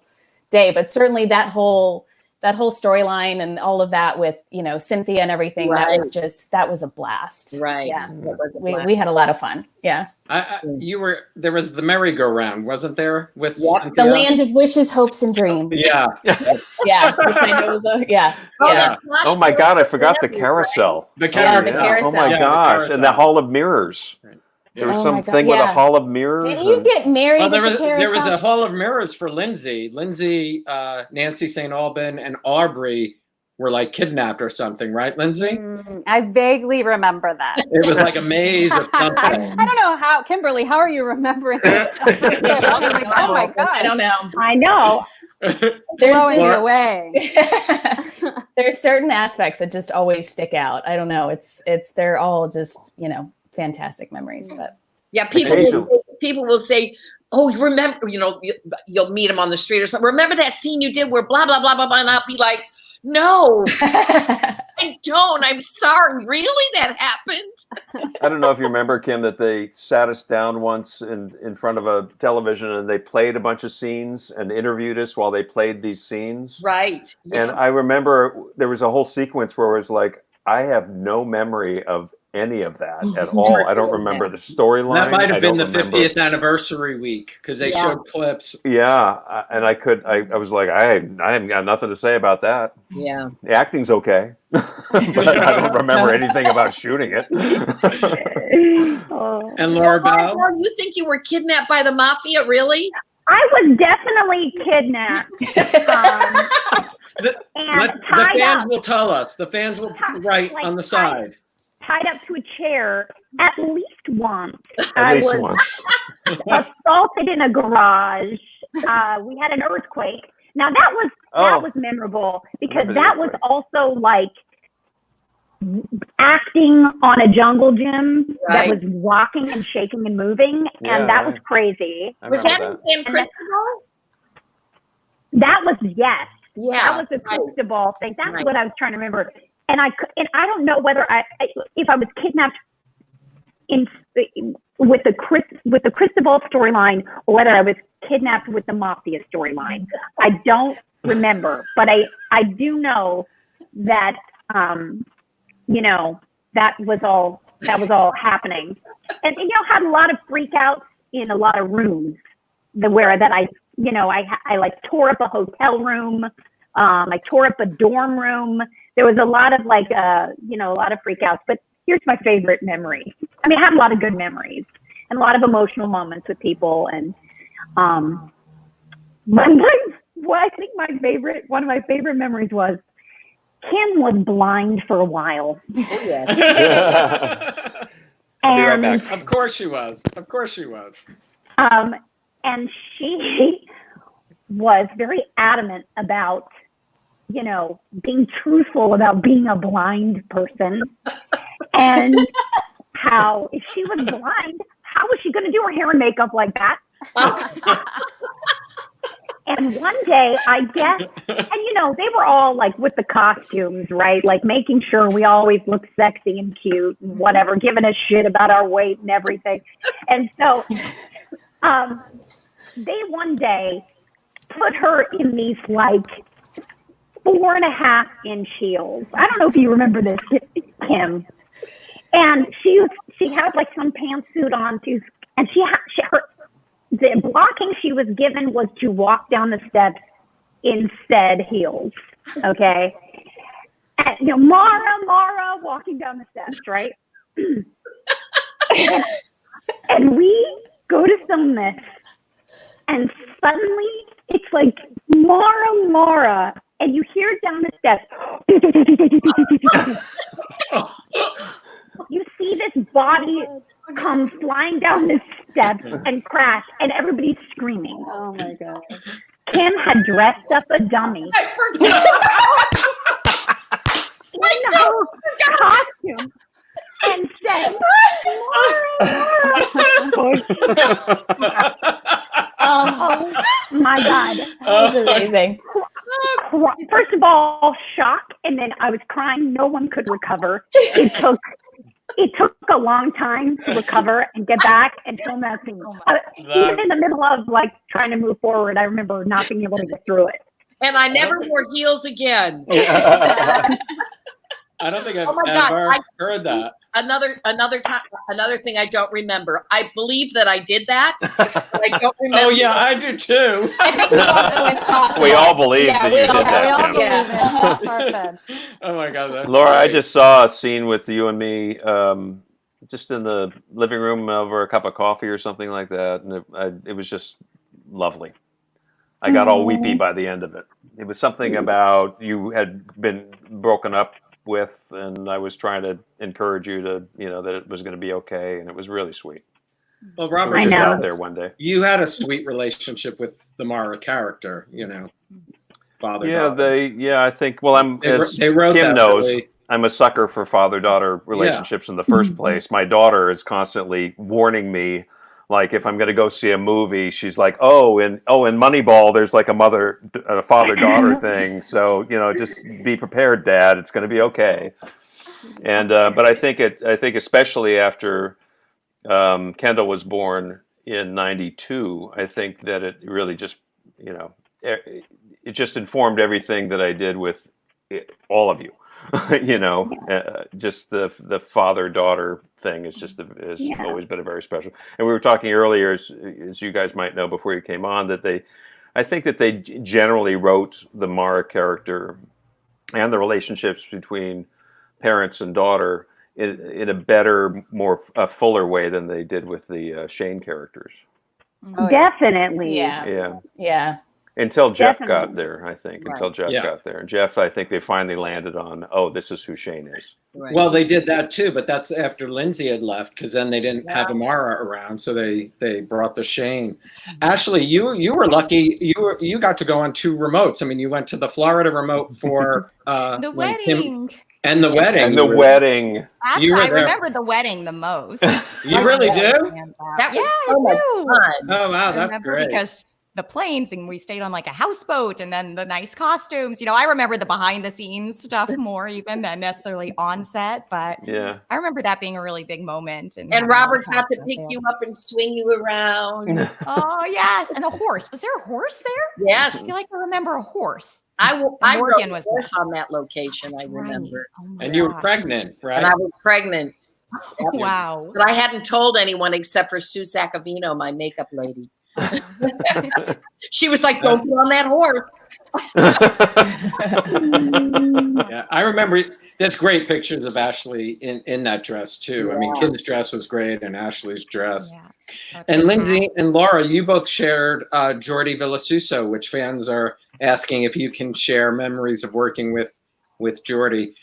day. But certainly that whole storyline and all of that with, Cynthia and everything, that was a blast. Right. Yeah. It was a blast. We had a lot of fun. Yeah. There was the merry-go-round, wasn't there? With Cynthia? The land of wishes, hopes, and dreams. Yeah. Yeah. Which I know was Oh my God, I forgot the carousel. The carousel. The carousel. Oh my gosh. And the Hall of Mirrors. Right. There was something with a Hall of Mirrors. Didn't you get married at the carousel? There was a Hall of Mirrors for Lindsay. Lindsay, Nancy St. Alban, and Aubrey were like kidnapped or something, right, Lindsay? I vaguely remember that. It was like a maze of something. I don't know how, Kimberly, how are you remembering this? Oh my God. I don't know. I know. Blowing me away. There's certain aspects that just always stick out. I don't know. They're all just, fantastic memories. But yeah, people will say, oh, you remember, you'll meet them on the street or something. Remember that scene you did where blah, blah, blah, blah, blah. And I'll be like, no, I don't. I'm sorry. Really? That happened? I don't know if you remember, Kim, that they sat us down once in front of a television and they played a bunch of scenes and interviewed us while they played these scenes. Right. Yeah. And I remember there was a whole sequence where it was like, I have no memory of any of that at all. I don't remember the storyline. That might have been the 50th anniversary week because they showed clips. Yeah, and I was like, I haven't got nothing to say about that. Yeah, the acting's okay, but I don't remember anything about shooting it. And Laura Bell, you think you were kidnapped by the mafia? Really? I was definitely kidnapped. The fans will tell us. The fans will write on the side. Tied up to a chair at least once. At least once. Assaulted in a garage. We had an earthquake. Now that was memorable because that was also like acting on a jungle gym that was rocking and shaking and moving, and that was crazy. Was that in San Cristobal? That was yes. Yeah, that was the Cristobal thing. That's what I was trying to remember. And I don't know whether if I was kidnapped with the Cristobal storyline or whether I was kidnapped with the mafia storyline. I don't remember, but I do know that that was all happening, and had a lot of freakouts in a lot of rooms I like tore up a hotel room. I tore up a dorm room. There was a lot of a lot of freakouts, but here's my favorite memory. I mean, I had a lot of good memories and a lot of emotional moments with people. And I think one of my favorite memories was Kim was blind for a while. Oh, yeah. I'll be right back. Of course she was. And she was very adamant about being truthful about being a blind person, and how if she was blind, how was she going to do her hair and makeup like that? And one day, I guess, and they were all like with the costumes, right? Like making sure we always look sexy and cute and whatever, giving a shit about our weight and everything. And so, they one day put her in these 4.5-inch heels. I don't know if you remember this, Kim. And she had some pantsuit on too, and the blocking she was given was to walk down the steps in said heels. Okay, and Mara walking down the steps, right? and we go to film this, and suddenly it's like Mara. And you hear it down the steps. You see this body come flying down the steps and crash, and everybody's screaming. Oh my God. Kim had dressed up a dummy in her costume and said, oh my God. That was amazing. First of all, shock, and then I was crying. No one could recover. It took a long time to recover and get back and film that scene. Even in the middle of trying to move forward, I remember not being able to get through it. And I never wore heels again. I don't think I've ever heard that. Another thing I don't remember. I believe that I did that. But I don't remember. Oh yeah, I do too. I think we all know it's possible. We all believe that you did that. We all Kim. believe it. Perfect. Oh my God, that's Laura, great. I just saw a scene with you and me, just in the living room over a cup of coffee or something like that, and it was just lovely. I got all weepy by the end of it. It was something about you had been broken up with, and I was trying to encourage you to, that it was going to be okay, and it was really sweet. Well, Robert, I was just out there one day. You had a sweet relationship with the Mara character, father. I think. Well, they wrote Kim that knows. really. I'm a sucker for father-daughter relationships in the first place. My daughter is constantly warning me, like if I'm going to go see a movie, she's like, in Moneyball, there's like a father-daughter thing. So just be prepared, Dad. It's going to be okay. And but I think especially after Kendall was born in '92, I think that it really just it just informed everything that I did with all of you. Just the father-daughter thing is always been a very special. And we were talking earlier, as you guys might know before you came on, that I think that they generally wrote the Mara character and the relationships between parents and daughter in a better, more fuller way than they did with the Shayne characters. Oh, Definitely. Yeah. Until Jeff Definitely. got there, I think. Right. Until Jeff got there. And Jeff, I think they finally landed on, this is who Shayne is. Right. Well, they did that too, but that's after Lindsay had left, because then they didn't have Amara around, so they brought the Shayne. Ashley, you were lucky. You got to go on 2 remotes. I mean, you went to the Florida remote for The wedding. And the wedding. And the wedding. I remember the wedding the most. You really do? That was Yeah, so much I do. fun. Oh, wow, I that's remember great. because the planes and we stayed on like a houseboat and then the nice costumes. I remember the behind the scenes stuff more even than necessarily on set, but Yeah. I remember that being a really big moment. And Robert got to pick you up and swing you around. Oh yes, and a horse. Was there a horse there? Yes. I feel like I remember a horse. I Morgan rode was a horse there. on that location, I That's right. remember. Oh my And you were gosh. pregnant, right? And I was pregnant. Wow. But I hadn't told anyone except for Sue Sacavino, my makeup lady. She was like, don't get on that horse. Yeah, I remember. There's great pictures of Ashley in that dress too. I mean, Kim's dress was great, and Ashley's dress. Yeah. And Lindsay and Laura, you both shared Jordi Villasuso, which fans are asking if you can share memories of working with Jordi.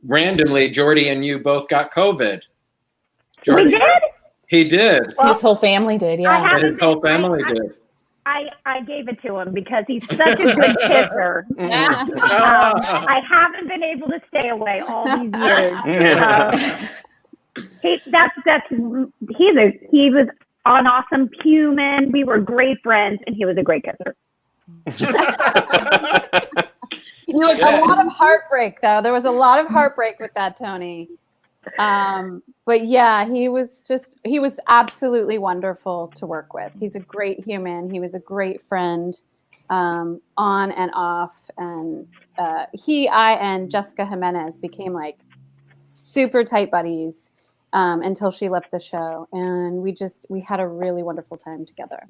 Randomly, Jordi and you both got COVID. We did? He did. His whole family did, yeah. And his whole family did. I gave it to him because he's such a good kisser. I haven't been able to stay away all these years. He was an awesome human. We were great friends, and he was a great kisser. A lot of heartbreak, though. There was a lot of heartbreak with that, Tony. But yeah, he was absolutely wonderful to work with. He's a great human. He was a great friend, on and off. And I and Jessica Jimenez became like super tight buddies until she left the show. And we had a really wonderful time together.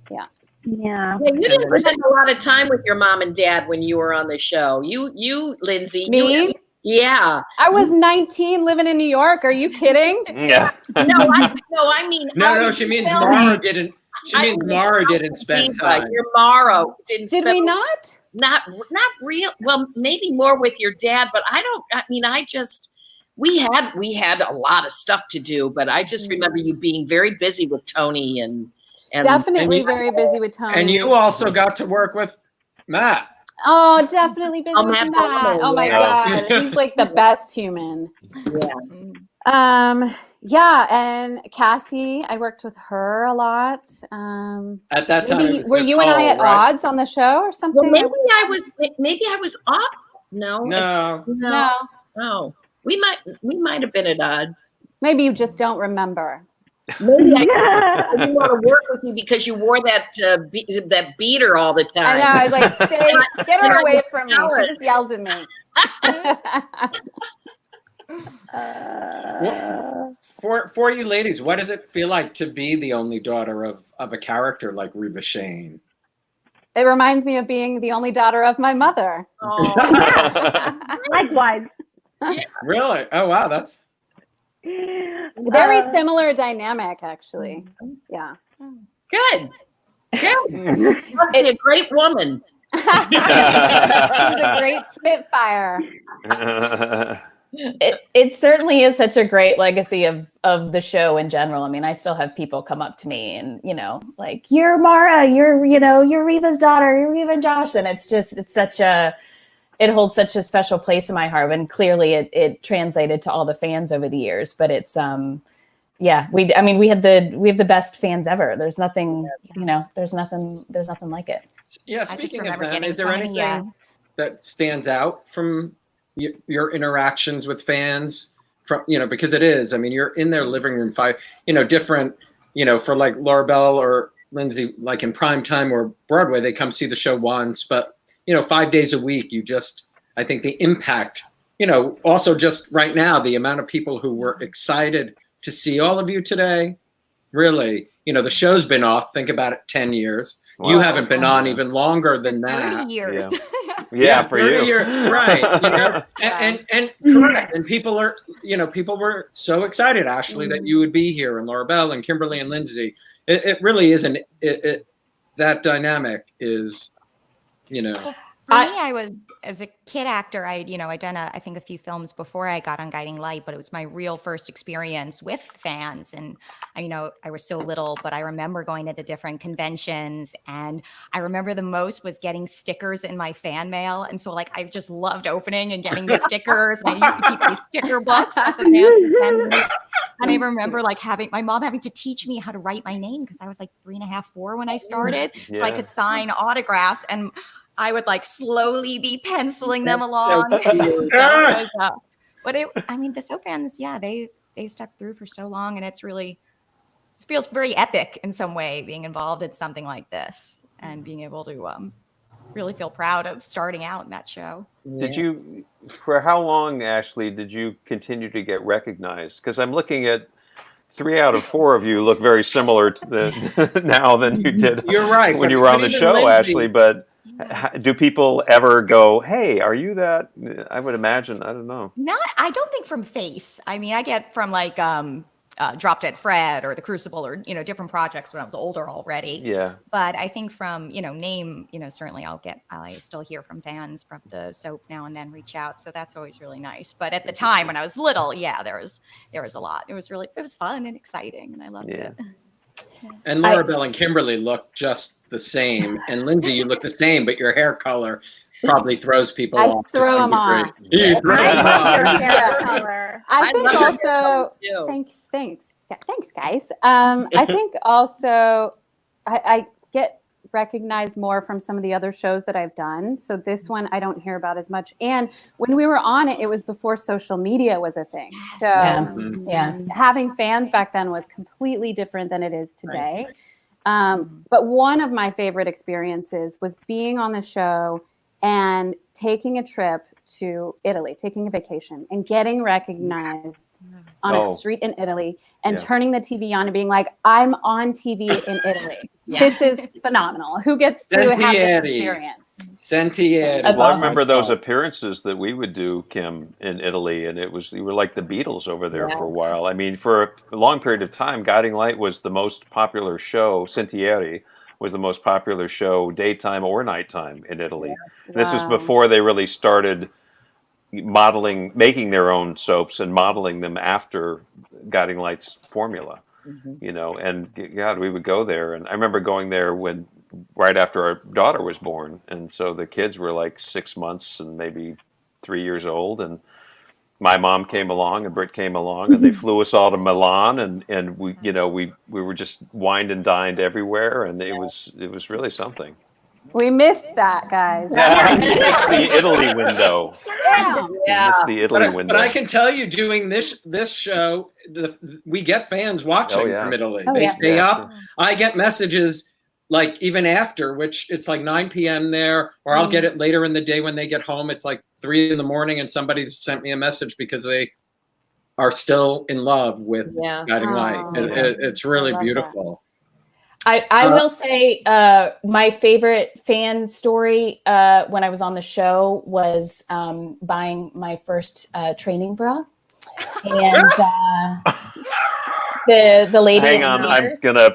Yeah. Yeah. You didn't spend a lot of time with your mom and dad when you were on the show. You, Lindsay. Me? Yeah. I was 19 living in New York. Are you kidding? Yeah. I mean. No, she means Mara didn't. She means Mara didn't spend time. Your Mara didn't. Did we not? Not real. Well, maybe more with your dad, but we had a lot of stuff to do, but I just remember you being very busy with Tony and Definitely very busy with Tony. And you also got to work with Matt. Oh, definitely busy with Matt Matt. Bowman, Oh my yeah. God. He's like the best human. Yeah. Yeah, and Cassie, I worked with her a lot. At that time, it was were you and I Nicole, at right? odds on the show or something? Well, maybe I was off. No. No. Oh, we might have been at odds. Maybe you just don't remember. Maybe I didn't want to work with you because you wore that beater all the time. I know. I was like, get her away from me. She just yells at me. For you ladies, what does it feel like to be the only daughter of a character like Reva Shayne? It reminds me of being the only daughter of my mother. Oh. Likewise. Really? Oh, wow. That's Very similar dynamic, actually. Yeah. Good. Must be a great woman. She's a great spitfire. It certainly is such a great legacy of the show in general. I mean, I still have people come up to me and, like, you're Mara, you're Reva's daughter, you're Reva and Josh. And it holds such a special place in my heart. And clearly it translated to all the fans over the years, but it's, we have the best fans ever. There's nothing, there's nothing like it. Yeah. Speaking of that, is there anything that stands out from your interactions with fans from, because it is, you're in their living room, different, for like Laura Bell or Lindsay, like in prime time or Broadway, they come see the show once, but 5 days a week, I think the impact, also just right now, the amount of people who were excited to see all of you today, really, the show's been off. Think about it, 10 years. Wow. You haven't been on even longer than that. 30 years. Yeah, for you. Right. And correct. And people were so excited, Ashley, that you would be here, and Laura Bell and Kimberly and Lindsay. It really isn't, that dynamic is, For me, I was, as a kid actor, I'd done I think a few films before I got on Guiding Light, but it was my real first experience with fans. And I was so little, but I remember going to the different conventions, and I remember the most was getting stickers in my fan mail. And so I just loved opening and getting the stickers. And I used to keep these sticker books that the fans would send me. And I remember having my mom having to teach me how to write my name, because I was 3.5, 4 when I started. Yeah. So I could sign autographs, and I would slowly be penciling them along. But the So fans, they stuck through for so long, and it feels very epic in some way being involved in something like this and being able to really feel proud of starting out in that show. Did you, for how long, Ashley, did you continue to get recognized? Because I'm looking at 3 out of 4 of you look very similar to now than you did. You're right, when you were on the show, Lindsay, Ashley, but do people ever go, hey, are you that? I would imagine. I don't know. I don't think from Face. I get from Drop Dead Fred or The Crucible or, different projects when I was older already. Yeah. But I think from, name, certainly I still hear from fans from the soap now and then reach out. So that's always really nice. But at the time when I was little, there was a lot. It was fun and exciting, and I loved it. And Laura Bell and Kimberly look just the same. And Lindsay, you look the same, but your hair color probably throws people off. I throw them off. You throw them off. Hair color. I think also, thanks guys. I think also I get recognized more from some of the other shows that I've done. So this one I don't hear about as much. And when we were on it, it was before social media was a thing. So having fans back then was completely different than it is today. Right. But one of my favorite experiences was being on the show and taking a trip to Italy, taking a vacation and getting recognized on a street in Italy and turning the TV on and being like, I'm on TV in Italy. This is phenomenal. Who gets to have this experience? Sentieri. Well, I remember those appearances that we would do, Kim, in Italy, and you were like the Beatles over there for a while. For a long period of time, Guiding Light was the most popular show. Sentieri was the most popular show, daytime or nighttime, in Italy. Yeah. This was before they really started making their own soaps and modeling them after Guiding Light's formula. And God, we would go there. And I remember going there right after our daughter was born. And so the kids were 6 months and maybe 3 years old. And my mom came along and Britt came along, and they flew us all to Milan, and we were just wined and dined everywhere. And it was really something. We missed that, guys. The Italy window. The Italy window. But I can tell you, doing this show, we get fans watching from Italy. They stay up. I get messages even after, which it's 9 p.m. there, or I'll get it later in the day when they get home. It's 3 a.m, and somebody sent me a message because they are still in love with Guiding Light. It's really beautiful. I will say my favorite fan story when I was on the show was buying my first training bra. And the lady. Hang on, I'm gonna.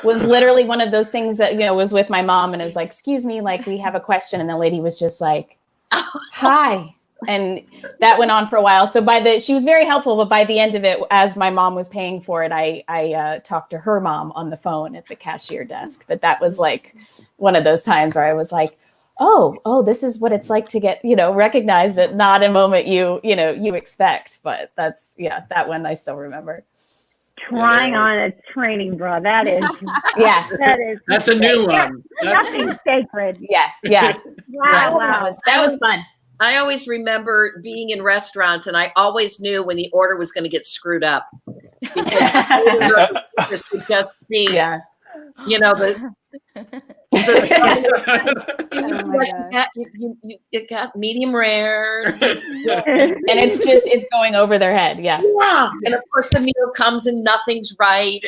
Was literally one of those things that was with my mom, and is excuse me, we have a question, and the lady was just like, hi. And that went on for a while. So she was very helpful, but by the end of it, as my mom was paying for it, I talked to her mom on the phone at the cashier desk. But that was like one of those times where I was like, oh, this is what it's like to get, recognized at not a moment you expect. But that one I still remember. Trying on a training bra. That is, That's a new one. Nothing sacred. Yeah. Wow. That was fun. I always remember being in restaurants, and I always knew when the order was going to get screwed up. Because would just be, you got medium rare, and it's going over their head. Yeah. And of course the meal comes and nothing's right.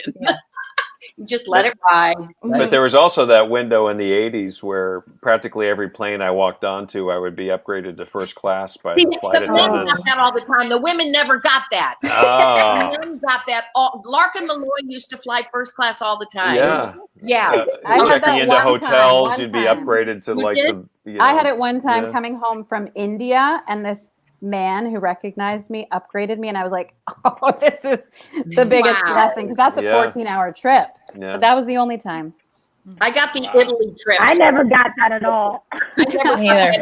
You just let it ride. But there was also that window in the 80s where practically every plane I walked onto, I would be upgraded to first class by the flight men attendants. got that all the time. The women never got that. Oh. The men got that. Larkin Malloy used to fly first class all the time. Yeah. I had Checking that into one hotels, time, you'd be upgraded to I had it one time coming home from India, and this man who recognized me upgraded me, and I was like, oh, this is the biggest blessing, because that's a 14-hour trip. But that was the only time. I got the Italy trip. I never got that at all. I never either.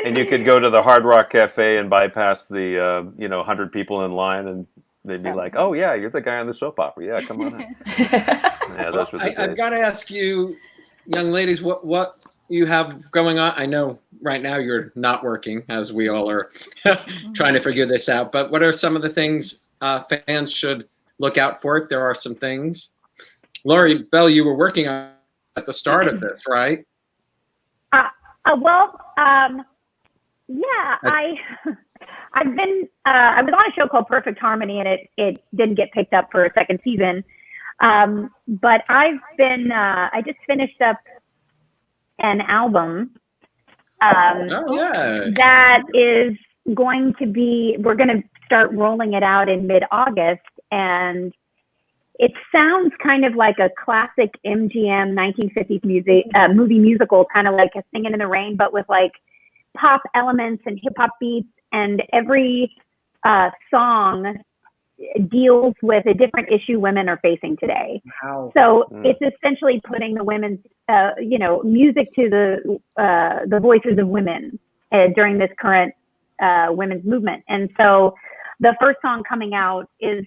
And you could go to the Hard Rock Cafe and bypass the 100 people in line, and they'd be like, "Oh yeah, you're the guy on the soap opera. Yeah, come on in." Those were the days. I've got to ask you, young ladies, what you have going on. I know right now you're not working, as we all are trying to figure this out. But what are some of the things fans should look out for, if there are some things? Lori Bell, you were working on at the start of this, right? I've been. I was on a show called Perfect Harmony, and it didn't get picked up for a second season. But I've been. I just finished up an album. That is going to be. We're going to start rolling it out in mid-August, and it sounds kind of like a classic MGM 1950s movie musical, kind of like a Singing in the Rain, but with like pop elements and hip hop beats, and every song deals with a different issue women are facing today. Wow. So it's essentially putting the women's, music to the voices of women during this current women's movement. And so the first song coming out is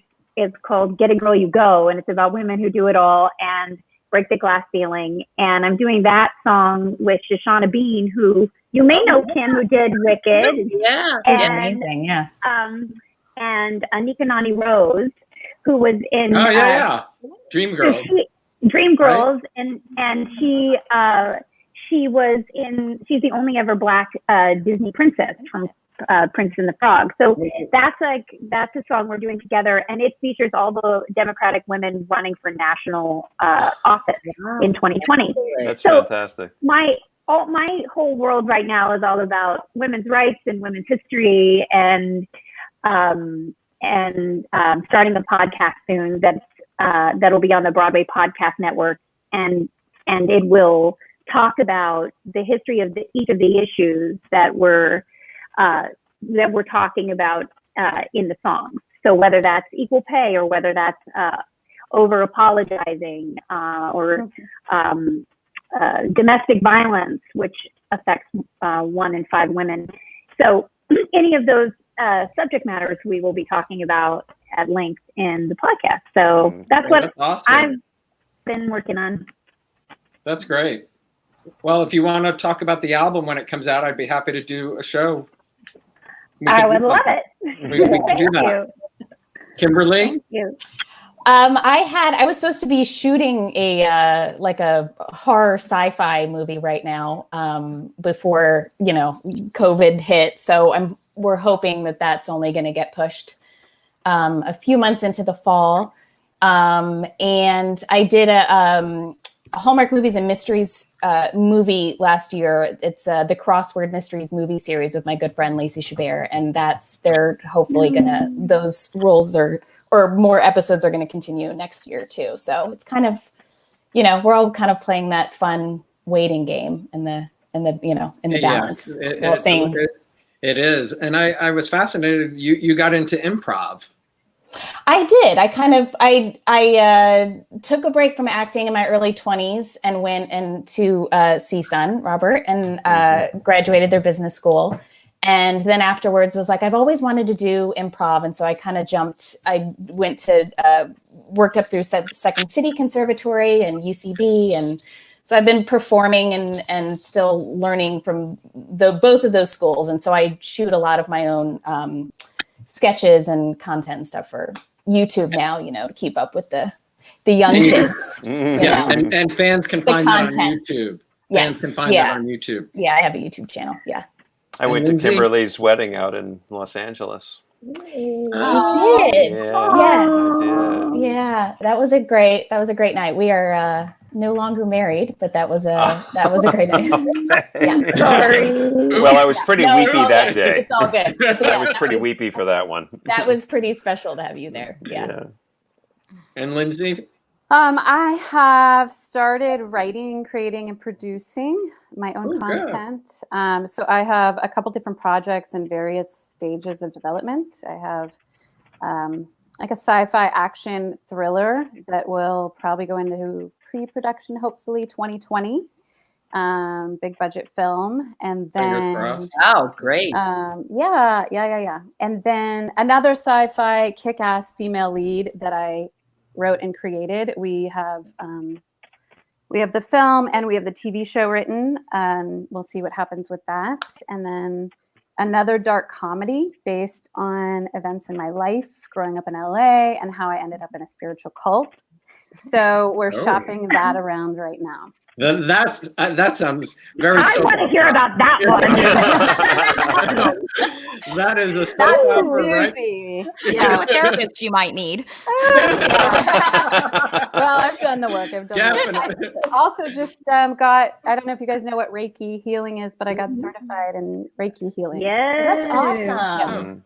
called Get a Girl You Go, and it's about women who do it all and break the glass ceiling. And I'm doing that song with Shoshana Bean, who you may know, Kim, who did Wicked. Yeah. It's amazing, yeah. And Anika Nani Rose, who was in Dreamgirls. Dreamgirls, right? and she's the only ever Black Disney princess from Prince and the Frog. So that's a song we're doing together, and it features all the Democratic women running for national office in 2020. That's fantastic. My whole world right now is all about women's rights and women's history, and starting a podcast soon that'll be on the Broadway Podcast Network, and it will talk about the history of each of the issues that we're talking about in the songs. So whether that's equal pay, or whether that's over apologizing, or domestic violence, which affects 1 in 5 women. So any of those subject matters we will be talking about at length in the podcast. So that's what awesome. I've been working on. That's great. Well, if you want to talk about the album when it comes out, I'd be happy to do a show. I would love it. We can do that. Kimberly? Thank you. I was supposed to be shooting a horror sci-fi movie right now before COVID hit. So we're hoping that that's only going to get pushed a few months into the fall. And I did a Hallmark Movies and Mysteries movie last year. It's the Crossword Mysteries movie series with my good friend Lacey Chabert, and they're hopefully those roles or more episodes are going to continue next year too. So it's kind of, we're all kind of playing that fun waiting game in the the balance. It is. And I was fascinated. You got into improv. I did. I took a break from acting in my early 20s and went into CSUN, Robert, and graduated their business school. And then afterwards was like, I've always wanted to do improv. And so I kind of jumped. I went to, worked up through Second City Conservatory and UCB. And so I've been performing and still learning from both of those schools. And so I shoot a lot of my own sketches and content and stuff for YouTube now, to keep up with the young kids. Yeah, and fans can find that on YouTube. Fans can find that on YouTube. Yeah, I have a YouTube channel. Yeah. I went to Kimberly's wedding out in Los Angeles. You did? Yeah. That was a great night. We are no longer married, but that was a great night. Yeah. Sorry. Well, I was pretty weepy that day. It's all good. I was pretty weepy for that one. That was pretty special to have you there. Yeah. And Lindsay? I have started writing, creating, and producing my own content. So I have a couple different projects in various stages of development. I have like a sci-fi action thriller that will probably go into pre-production, hopefully 2020. Big budget film. And then oh, great. Yeah. And then another sci-fi kick-ass female lead that I wrote and created. We have the film and we have the TV show written, and we'll see what happens with that. And then another dark comedy based on events in my life growing up in LA and how I ended up in a spiritual cult. So we're shopping that around right now. That sounds very. I want to hear about that one. That is a soap opera, right? Yeah, a therapist you might need. Well, I've done the work. Definitely. Also, just got. I don't know if you guys know what Reiki healing is, but I got certified in Reiki healing. Yeah, that's awesome.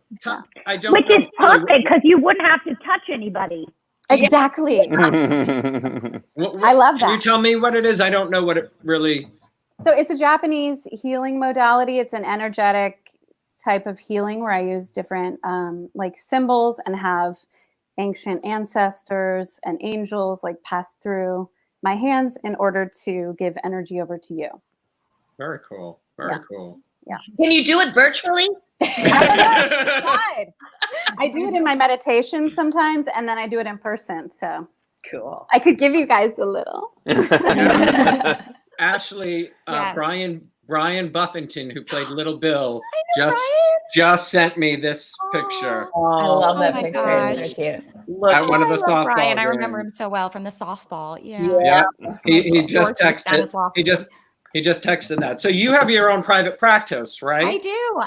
I don't. Which is perfect because you wouldn't have to touch anybody. Exactly. I love that. Can you tell me what it is? I don't know what it really. So it's a Japanese healing modality. It's an energetic type of healing where I use different like symbols and have ancient ancestors and angels like pass through my hands in order to give energy over to you. Very cool. Very cool. Yeah. Can you do it virtually? I do it in my meditation sometimes, and then I do it in person. So cool. I could give you guys a little. Ashley, Brian Buffington, who played Little Bill, just sent me this picture. Oh, I love that picture. Gosh. It's so cute. At one of the softball Brian, games. I remember him so well from the softball. Yeah. He just texted. He just texted that. So you have your own private practice, right? I do.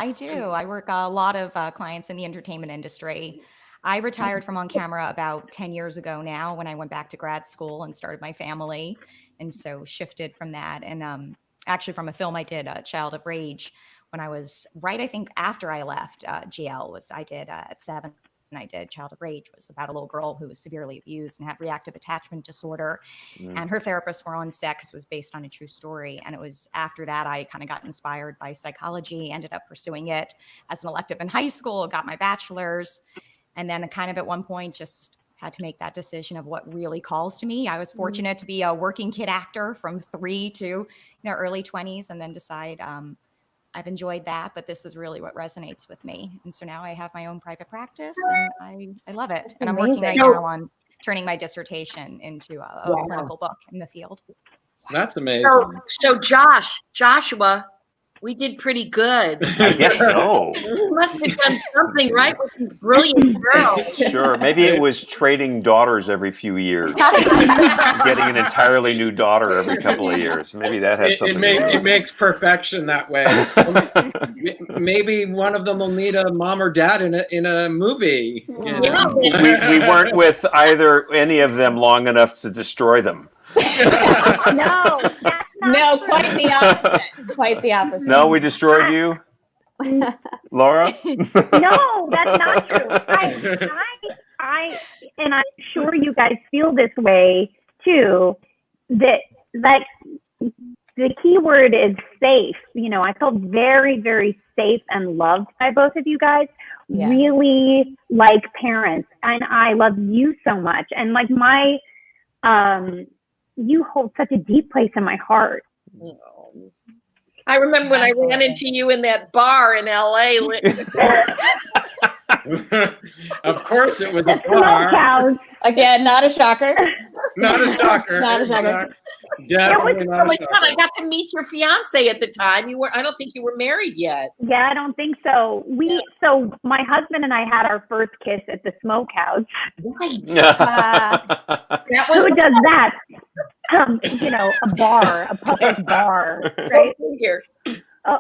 I work a lot of clients in the entertainment industry. I retired from on camera about 10 years ago now when I went back to grad school and started my family. And so shifted from that. And actually from a film I did, Child of Rage, when I was I think after I left GL I did at 7. And I did Child of Rage, was about a little girl who was severely abused and had reactive attachment disorder. And her therapists were on set because it was based on a true story. And it was after that I kind of got inspired by psychology, ended up pursuing it as an elective in high school, got my bachelor's. And then kind of at one point just had to make that decision of what really calls to me. I was fortunate to be a working kid actor from 3 to early 20s and then decide I've enjoyed that, but this is really what resonates with me. And so now I have my own private practice and I love it. And I'm working right now on turning my dissertation into a clinical book in the field. That's amazing. So Joshua, we did pretty good. I guess so. You must have done something right with these brilliant girls. Sure. Maybe it was trading daughters every few years. Getting an entirely new daughter every couple of years. Maybe that has something to do. It makes perfection that way. Maybe one of them will need a mom or dad in a movie. You know? We weren't with any of them long enough to destroy them. No, no, quite the opposite. Quite the opposite. No, we destroyed you, Laura. No, that's not true. I, and I'm sure you guys feel this way too. That like the key word is safe. You know, I felt very, very safe and loved by both of you guys. Yeah. Really like parents, and I love you so much. And like you hold such a deep place in my heart. I remember when I ran into you in that bar in LA. Of course it was a bar. Again, not a shocker. Not a shocker. Not a shocker. Definitely not a shocker. I got to meet your fiance at the time. I don't think you were married yet. Yeah, I don't think so. So my husband and I had our first kiss at the Smokehouse. Right. That was who does that? You know, a public bar, right? Here.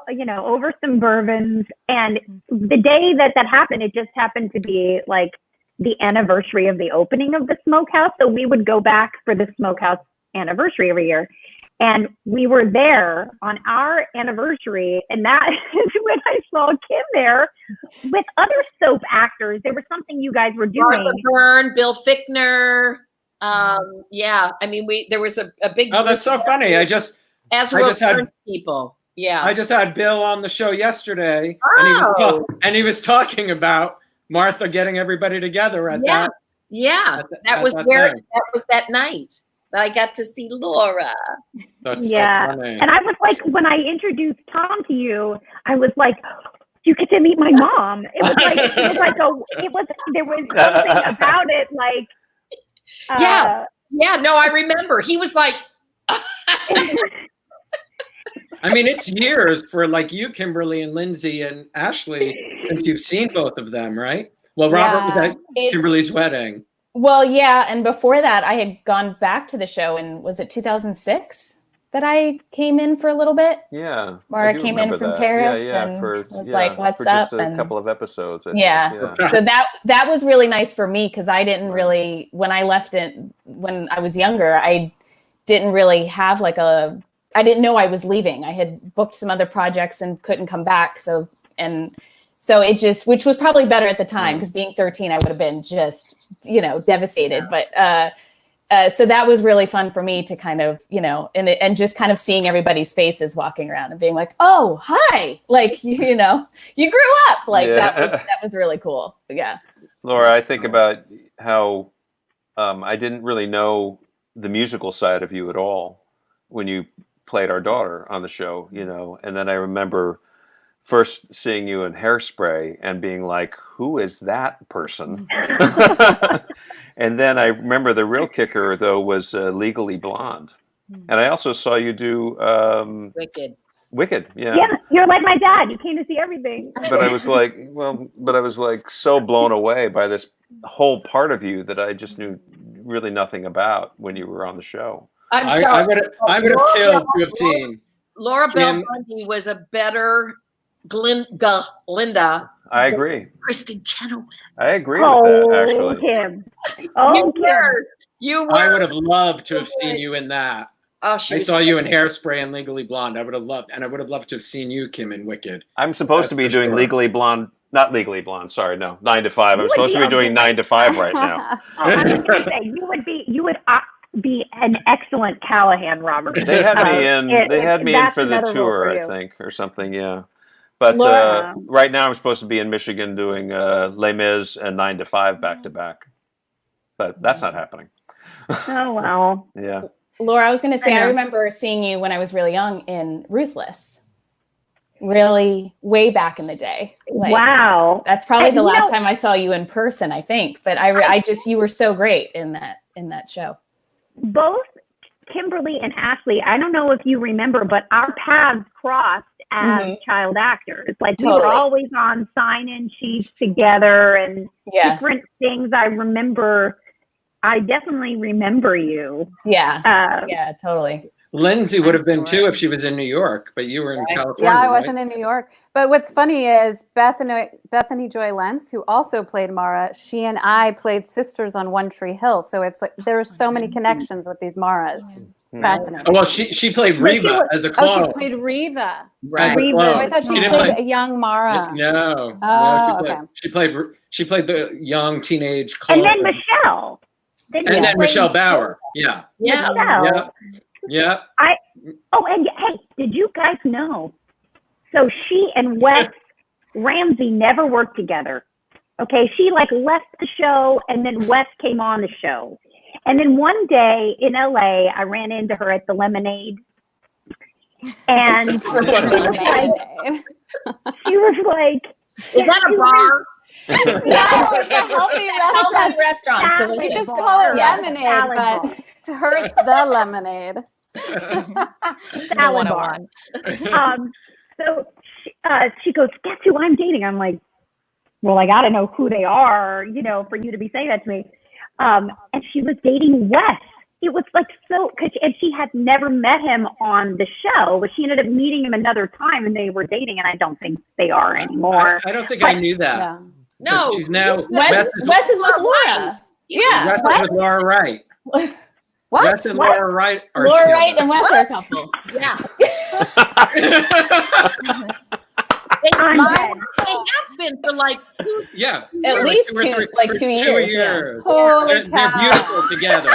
You know, over some bourbons. And the day that happened, it just happened to be like the anniversary of the opening of the Smokehouse. So we would go back for the Smokehouse anniversary every year. And we were there on our anniversary. And that is when I saw Kim there with other soap actors. There was something you guys were doing. Martha Byrne, Bill Fichtner. Yeah, I mean, there was a big. Oh, that's so funny. I just had people. Yeah, I just had Bill on the show yesterday, oh. and he was talking about Martha getting everybody together at that. Yeah, that was that night that I got to see Laura. That's so funny. And I was like, when I introduced Tom to you, I was like, you get to meet my mom. It was like there was something about it, like. No, I remember. He was like. I mean, it's years for like you, Kimberly, and Lindsay and Ashley, since you've seen both of them, right? Well, Robert was at Kimberly's wedding. Well, yeah, and before that, I had gone back to the show, and was it 2006 that I came in for a little bit? Yeah, Mara came in from Paris and was like, "What's up?" Just a couple of episodes. I think. So that was really nice for me because I didn't really, when I left it when I was younger, I didn't really have I didn't know I was leaving. I had booked some other projects and couldn't come back. So it just, which was probably better at the time because being 13, I would have been just, devastated. Yeah. But so that was really fun for me to kind of, and just kind of seeing everybody's faces walking around and being like, oh, hi, like, you grew up. Like that was really cool. Yeah. Laura, I think about how I didn't really know the musical side of you at all when you played our daughter on the show, and then I remember first seeing you in Hairspray and being like, who is that person? And then I remember the real kicker though was Legally Blonde. And I also saw you do Wicked, yeah. Yeah, you're like my dad. You came to see everything. But I was like so blown away by this whole part of you that I just knew really nothing about when you were on the show. I'm sorry. I would have killed to have seen. Laura Bell Bundy was a better Linda. I agree. Kristen Chenoweth. I agree with that, actually. Kim. You were. I would have loved to have seen you in that. Oh, I saw you in Hairspray and Legally Blonde. I would have loved to have seen you, Kim, in Wicked. I'm supposed to be doing Legally Blonde. Not Legally Blonde, sorry, no, 9 to 5. I'm supposed to be doing 9 to 5 right now. I was gonna say, you would be an excellent Callahan, Robert. They had me in. They had me in for the tour, I think, or something. Yeah, but right now I'm supposed to be in Michigan doing Les Mis and 9 to 5 back to back. But that's not happening. Oh wow. Yeah. Laura, I was going to say, I remember seeing you when I was really young in Ruthless. Really way back in the day. Wow. That's probably the last time I saw you in person, I think. But you were so great in that show. Both Kimberly and Ashley, I don't know if you remember, but our paths crossed as child actors. Like we were always on sign-in sheets together and different things. I definitely remember you. Yeah. Yeah, totally. Lindsay would have been too if she was in New York, but you were in California. Yeah, I wasn't in New York. But what's funny is Bethany Joy Lenz, who also played Mara, she and I played sisters on One Tree Hill. So it's like there are so many connections with these Maras. It's fascinating. Oh, well, she played Reva as a clone. Oh, she played Reva. Right. Oh, I thought she played a young Mara. No. Okay. She played the young teenage clone. And then Michelle. And then Michelle Bauer. Yeah. Yeah. Yeah. Yeah. And hey, did you guys know? So she and Wes Ramsey never worked together. Okay, she like left the show, and then Wes came on the show. And then one day in LA, I ran into her at the Lemonade, and she was like, "Is that a bar?" No, it's a healthy restaurant. We just call it lemonade, but to her, it's the lemonade. Salad bar. So she goes, "Guess who I'm dating?" I'm like, "Well, I got to know who they are, for you to be saying that to me." And she was dating Wes. It was like and she had never met him on the show, but she ended up meeting him another time, and they were dating, and I don't think they are anymore. I don't think I knew that. Yeah. No, but she's now Wes is with Laura. Yeah. Wes is with Laura Wright. What? Wes and Laura Wright are Laura together. Wright and Wes are a couple. Yeah. I'm They have been for like Yeah. At least two or three- like for 2 years. 2 Yeah. years. Holy They're cow. beautiful together.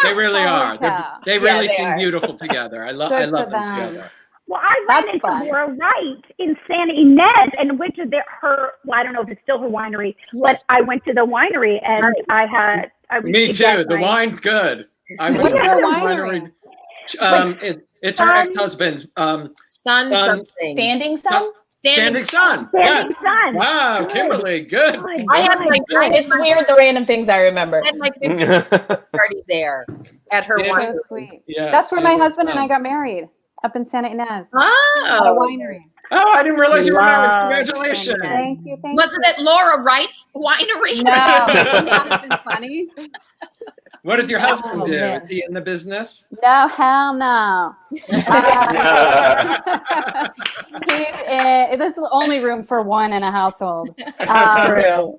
They really Holy are. cow. They really they seem are. beautiful together. I love Good them for them. together. Well, I ran That's into fun. Laura Wright in Santa Ynez and went to I don't know if it's still her winery, but I went to the winery and I was Me too. The wine's good. I was What's at her the winery? It's her ex-husband's sun Sun- something. Standing Sun? Standing Sun. Standing Yes. Sun. Wow, Kimberly, good. I had my It's weird the random things I remember. I had my 50th party there at her Yeah. winery. So sweet. Yeah, That's where my Standing husband and Sun. I got married, up in Santa Ynez. At a Oh, winery. Oh, I didn't realize you were married. Wow. Congratulations. Thank you. was it at Laura Wright's winery? No, wouldn't that have been funny? What does your husband Oh, do? man. Is he in the business? No, hell no. There's only room for one in a household. He's in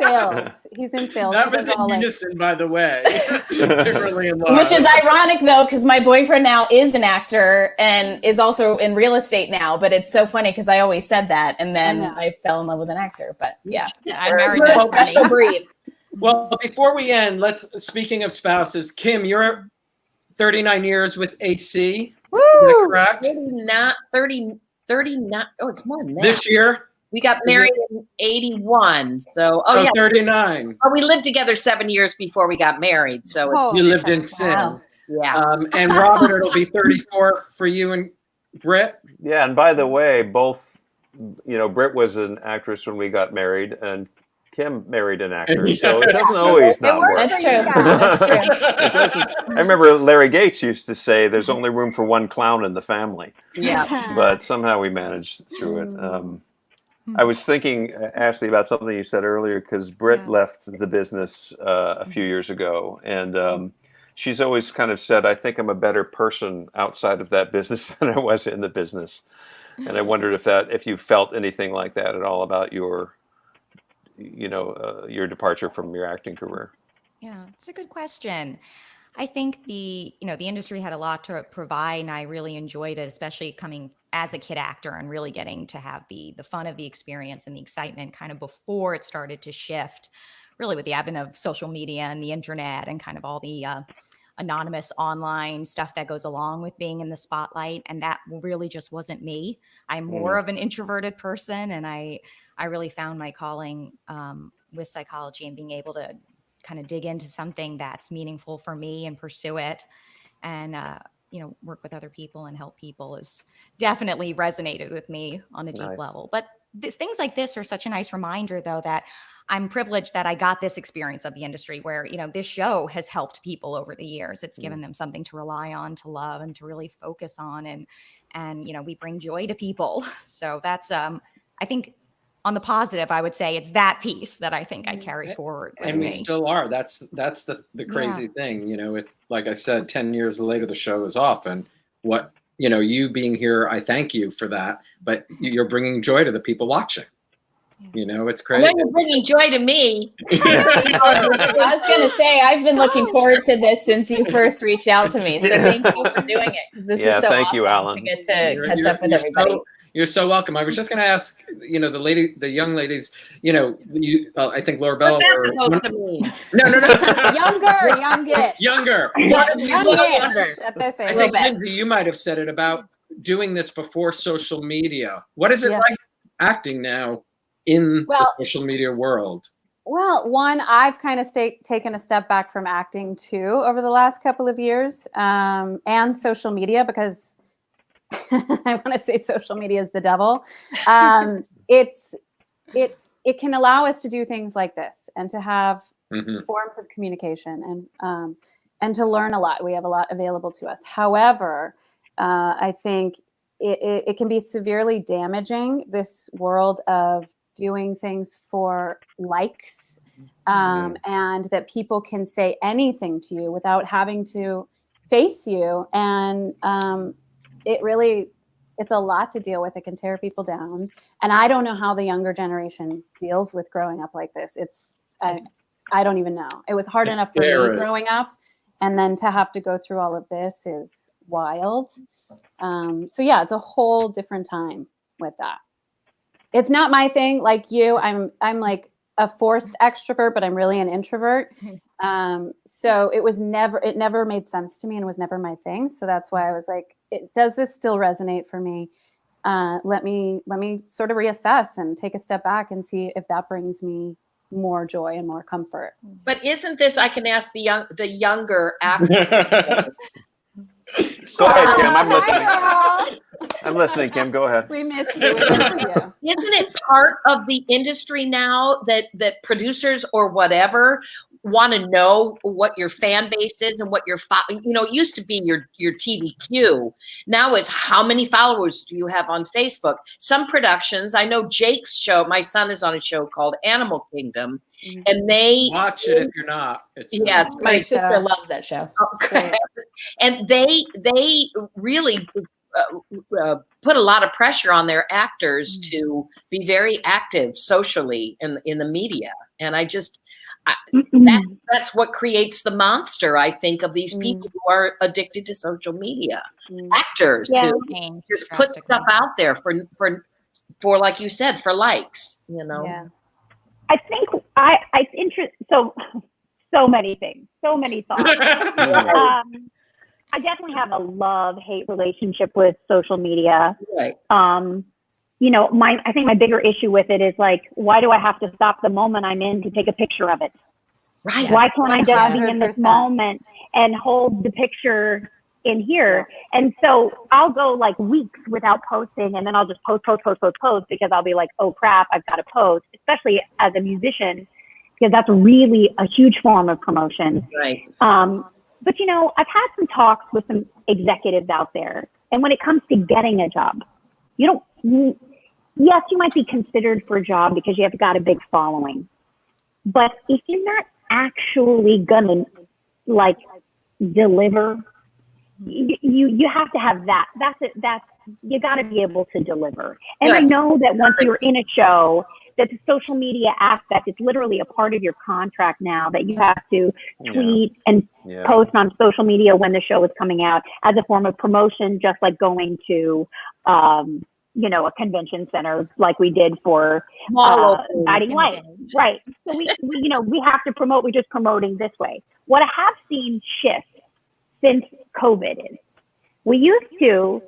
sales. He's in sales. That He was does in all, like- unison, by the way. Kimberly and Laura. Which is ironic though, because my boyfriend now is an actor and is also in real estate now. But it's so funny because I always said that, and then I know. I fell in love with an actor. But yeah, I married we're a this special many. breed. Well, before we end, speaking of spouses, Kim, you're 39 years with AC. Is that correct? 39. Oh, it's more than that. This year? We got married in 81. So, Oh, 39. Oh, we lived together 7 years before we got married. So, Holy You lived in cow. sin. Wow. yeah. And Robert, it'll be 34 for you and Britt. Yeah, and by the way, both, Britt was an actress when we got married, and Kim married an actor, so it doesn't always not work. That's true. That's true. It doesn't. I remember Larry Gates used to say, "There's only room for one clown in the family," Yeah. but somehow we managed through it. I was thinking, Ashley, about something you said earlier, because Britt left the business a few years ago, and she's always kind of said, "I think I'm a better person outside of that business than I was in the business," and I wondered if you felt anything like that at all about your departure from your acting career. Yeah, it's a good question. I think the industry had a lot to provide, and I really enjoyed it, especially coming as a kid actor and really getting to have the fun of the experience and the excitement kind of before it started to shift, really with the advent of social media and the internet and kind of all the anonymous online stuff that goes along with being in the spotlight. And that really just wasn't me. I'm more of an introverted person, and I really found my calling with psychology and being able to kind of dig into something that's meaningful for me and pursue it, and work with other people and help people has definitely resonated with me on a deep level. But things like this are such a nice reminder, though, that I'm privileged that I got this experience of the industry where, this show has helped people over the years. It's given them something to rely on, to love, and to really focus on. And we bring joy to people. So that's, I think, on the positive, I would say it's that piece that I think I carry forward with And we me. still are. That's the crazy thing. Like I said, 10 years later, the show is off. And what, you being here, I thank you for that. But you're bringing joy to the people watching. It's I crazy. know you're bringing joy to me. I was going to say, I've been looking forward to this since you first reached out to me. So thank you for doing it, because this is so thank awesome you, Alan. to get to catch up with everybody. You're so welcome. I was just going to ask, the young ladies, I think Laura Bell. What's that supposed to mean? No. Youngish. Younger. Youngish. I think, Lindsay, you might have said it about doing this before social media. What is it like acting now in the social media world? Well, one, I've kind of taken a step back from acting too over the last couple of years, and social media, because I want to say social media is the devil. It can allow us to do things like this and to have forms of communication and to learn a lot. We have a lot available to us. However, I think it can be severely damaging, this world of doing things for likes, and that people can say anything to you without having to face you. And it's a lot to deal with. It can tear people down. And I don't know how the younger generation deals with growing up like this. I don't even know. It was hard enough for me growing up, and then to have to go through all of this is wild. So yeah, it's a whole different time with that. It's not my thing, like you. I'm like a forced extrovert, but I'm really an introvert. So it never made sense to me, and it was never my thing. So that's why I was like, does this still resonate for me? Let me sort of reassess and take a step back and see if that brings me more joy and more comfort. But isn't this? I can ask the younger actors. Go ahead, Kim. I'm listening. I'm listening, Kim. Go ahead. We miss you. Isn't it part of the industry now that producers or whatever want to know what your fan base is and what your it used to be your TVQ. Now it's how many followers do you have on Facebook? Some productions, I know Jake's show, my son is on a show called Animal Kingdom, and they watch it if you're not. It's my sister loves that show. Okay. And they really put a lot of pressure on their actors to be very active socially in the media. And that's what creates the monster, I think, of these people who are addicted to social media. Actors who just put stuff out there for like you said, for likes, Yeah. I think it's interesting. So many things, so many thoughts. I definitely have a love-hate relationship with social media. Right. I think my bigger issue with it is like, why do I have to stop the moment I'm in to take a picture of it? Right. Why can't I just be in this moment and hold the picture in here? And so I'll go like weeks without posting, and then I'll just post because I'll be like, oh crap, I've got to post, especially as a musician, because that's really a huge form of promotion. Right. But I've had some talks with some executives out there, and when it comes to getting a job, yes, you might be considered for a job because you've got a big following. But if you're not actually gonna like deliver, you have to have that. That's it. You got to be able to deliver. And I know that once you're in a show, that the social media aspect is literally a part of your contract now, that you have to tweet and post on social media when the show is coming out as a form of promotion, just like going to, a convention center like we did for Guiding Light. Right. So we have to promote. We're just promoting this way. What I have seen shift since COVID is we used to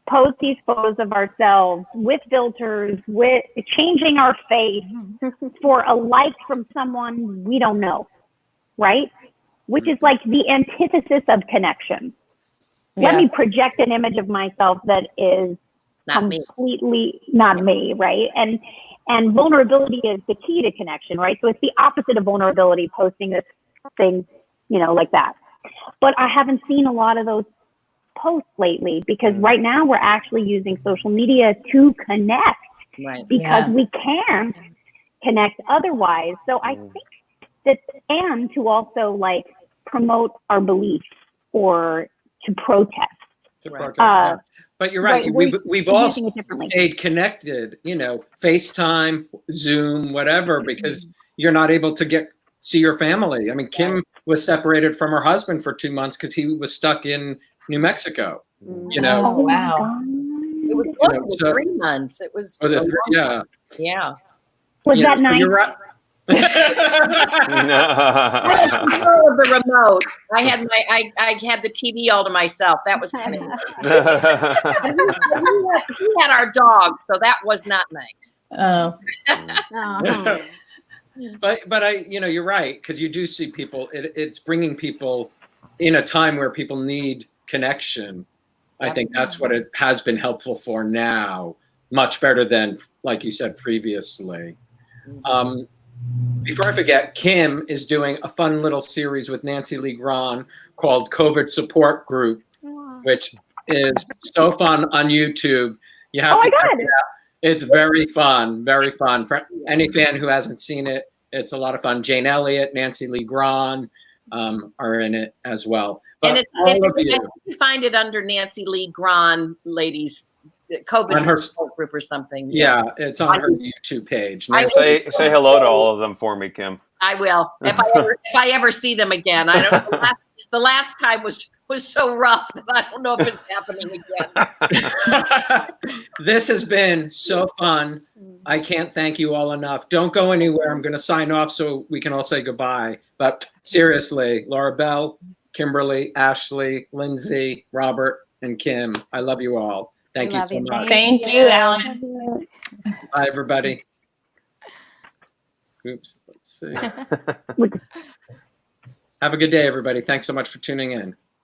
post these photos of ourselves with filters, with changing our face for a like from someone we don't know, right? Which is like the antithesis of connection. Let me project an image of myself that is completely not me, right? And vulnerability is the key to connection, right? So it's the opposite of vulnerability, posting this thing, like that. But I haven't seen a lot of those posts lately, because right now we're actually using social media to connect, because we can't connect otherwise. So I think that, and to also like promote our beliefs or to protest. But you're right. We've all stayed connected, FaceTime, Zoom, whatever, because you're not able to see your family. I mean, Kim was separated from her husband for 2 months because he was stuck in New Mexico. Oh, wow. It was close to 3 months. It was. Was it three? Yeah. Yeah. Was Yeah, that so nice? you're right. I had control of the remote. I had the TV all to myself. That was kind of. We had our dog, so that was not nice. Oh, Oh. But you're right, because you do see people. It's bringing people in a time where people need connection. I think that's what it has been helpful for now, much better than, like you said, previously. Before I forget, Kim is doing a fun little series with Nancy Lee Grahn called COVID Support Group, which is so fun on YouTube. You have to check it out. It's very fun, very fun. For any fan who hasn't seen it, it's a lot of fun. Jane Elliott, Nancy Lee Grahn are in it as well. But you find it under Nancy Lee Grahn, ladies, COVID support group or something. Yeah, it's on her YouTube page. Say hello to all of them for me, Kim. I will if I ever see them again. I don't know. The last time was so rough that I don't know if it's happening again. This has been so fun. I can't thank you all enough. Don't go anywhere. I'm going to sign off so we can all say goodbye. But seriously, Laura Bell, Kimberly, Ashley, Lindsay, Robert, and Kim, I love you all. Thank you so much. thank you, Alan. Bye, everybody. Oops, let's see. Have a good day, everybody. Thanks so much for tuning in.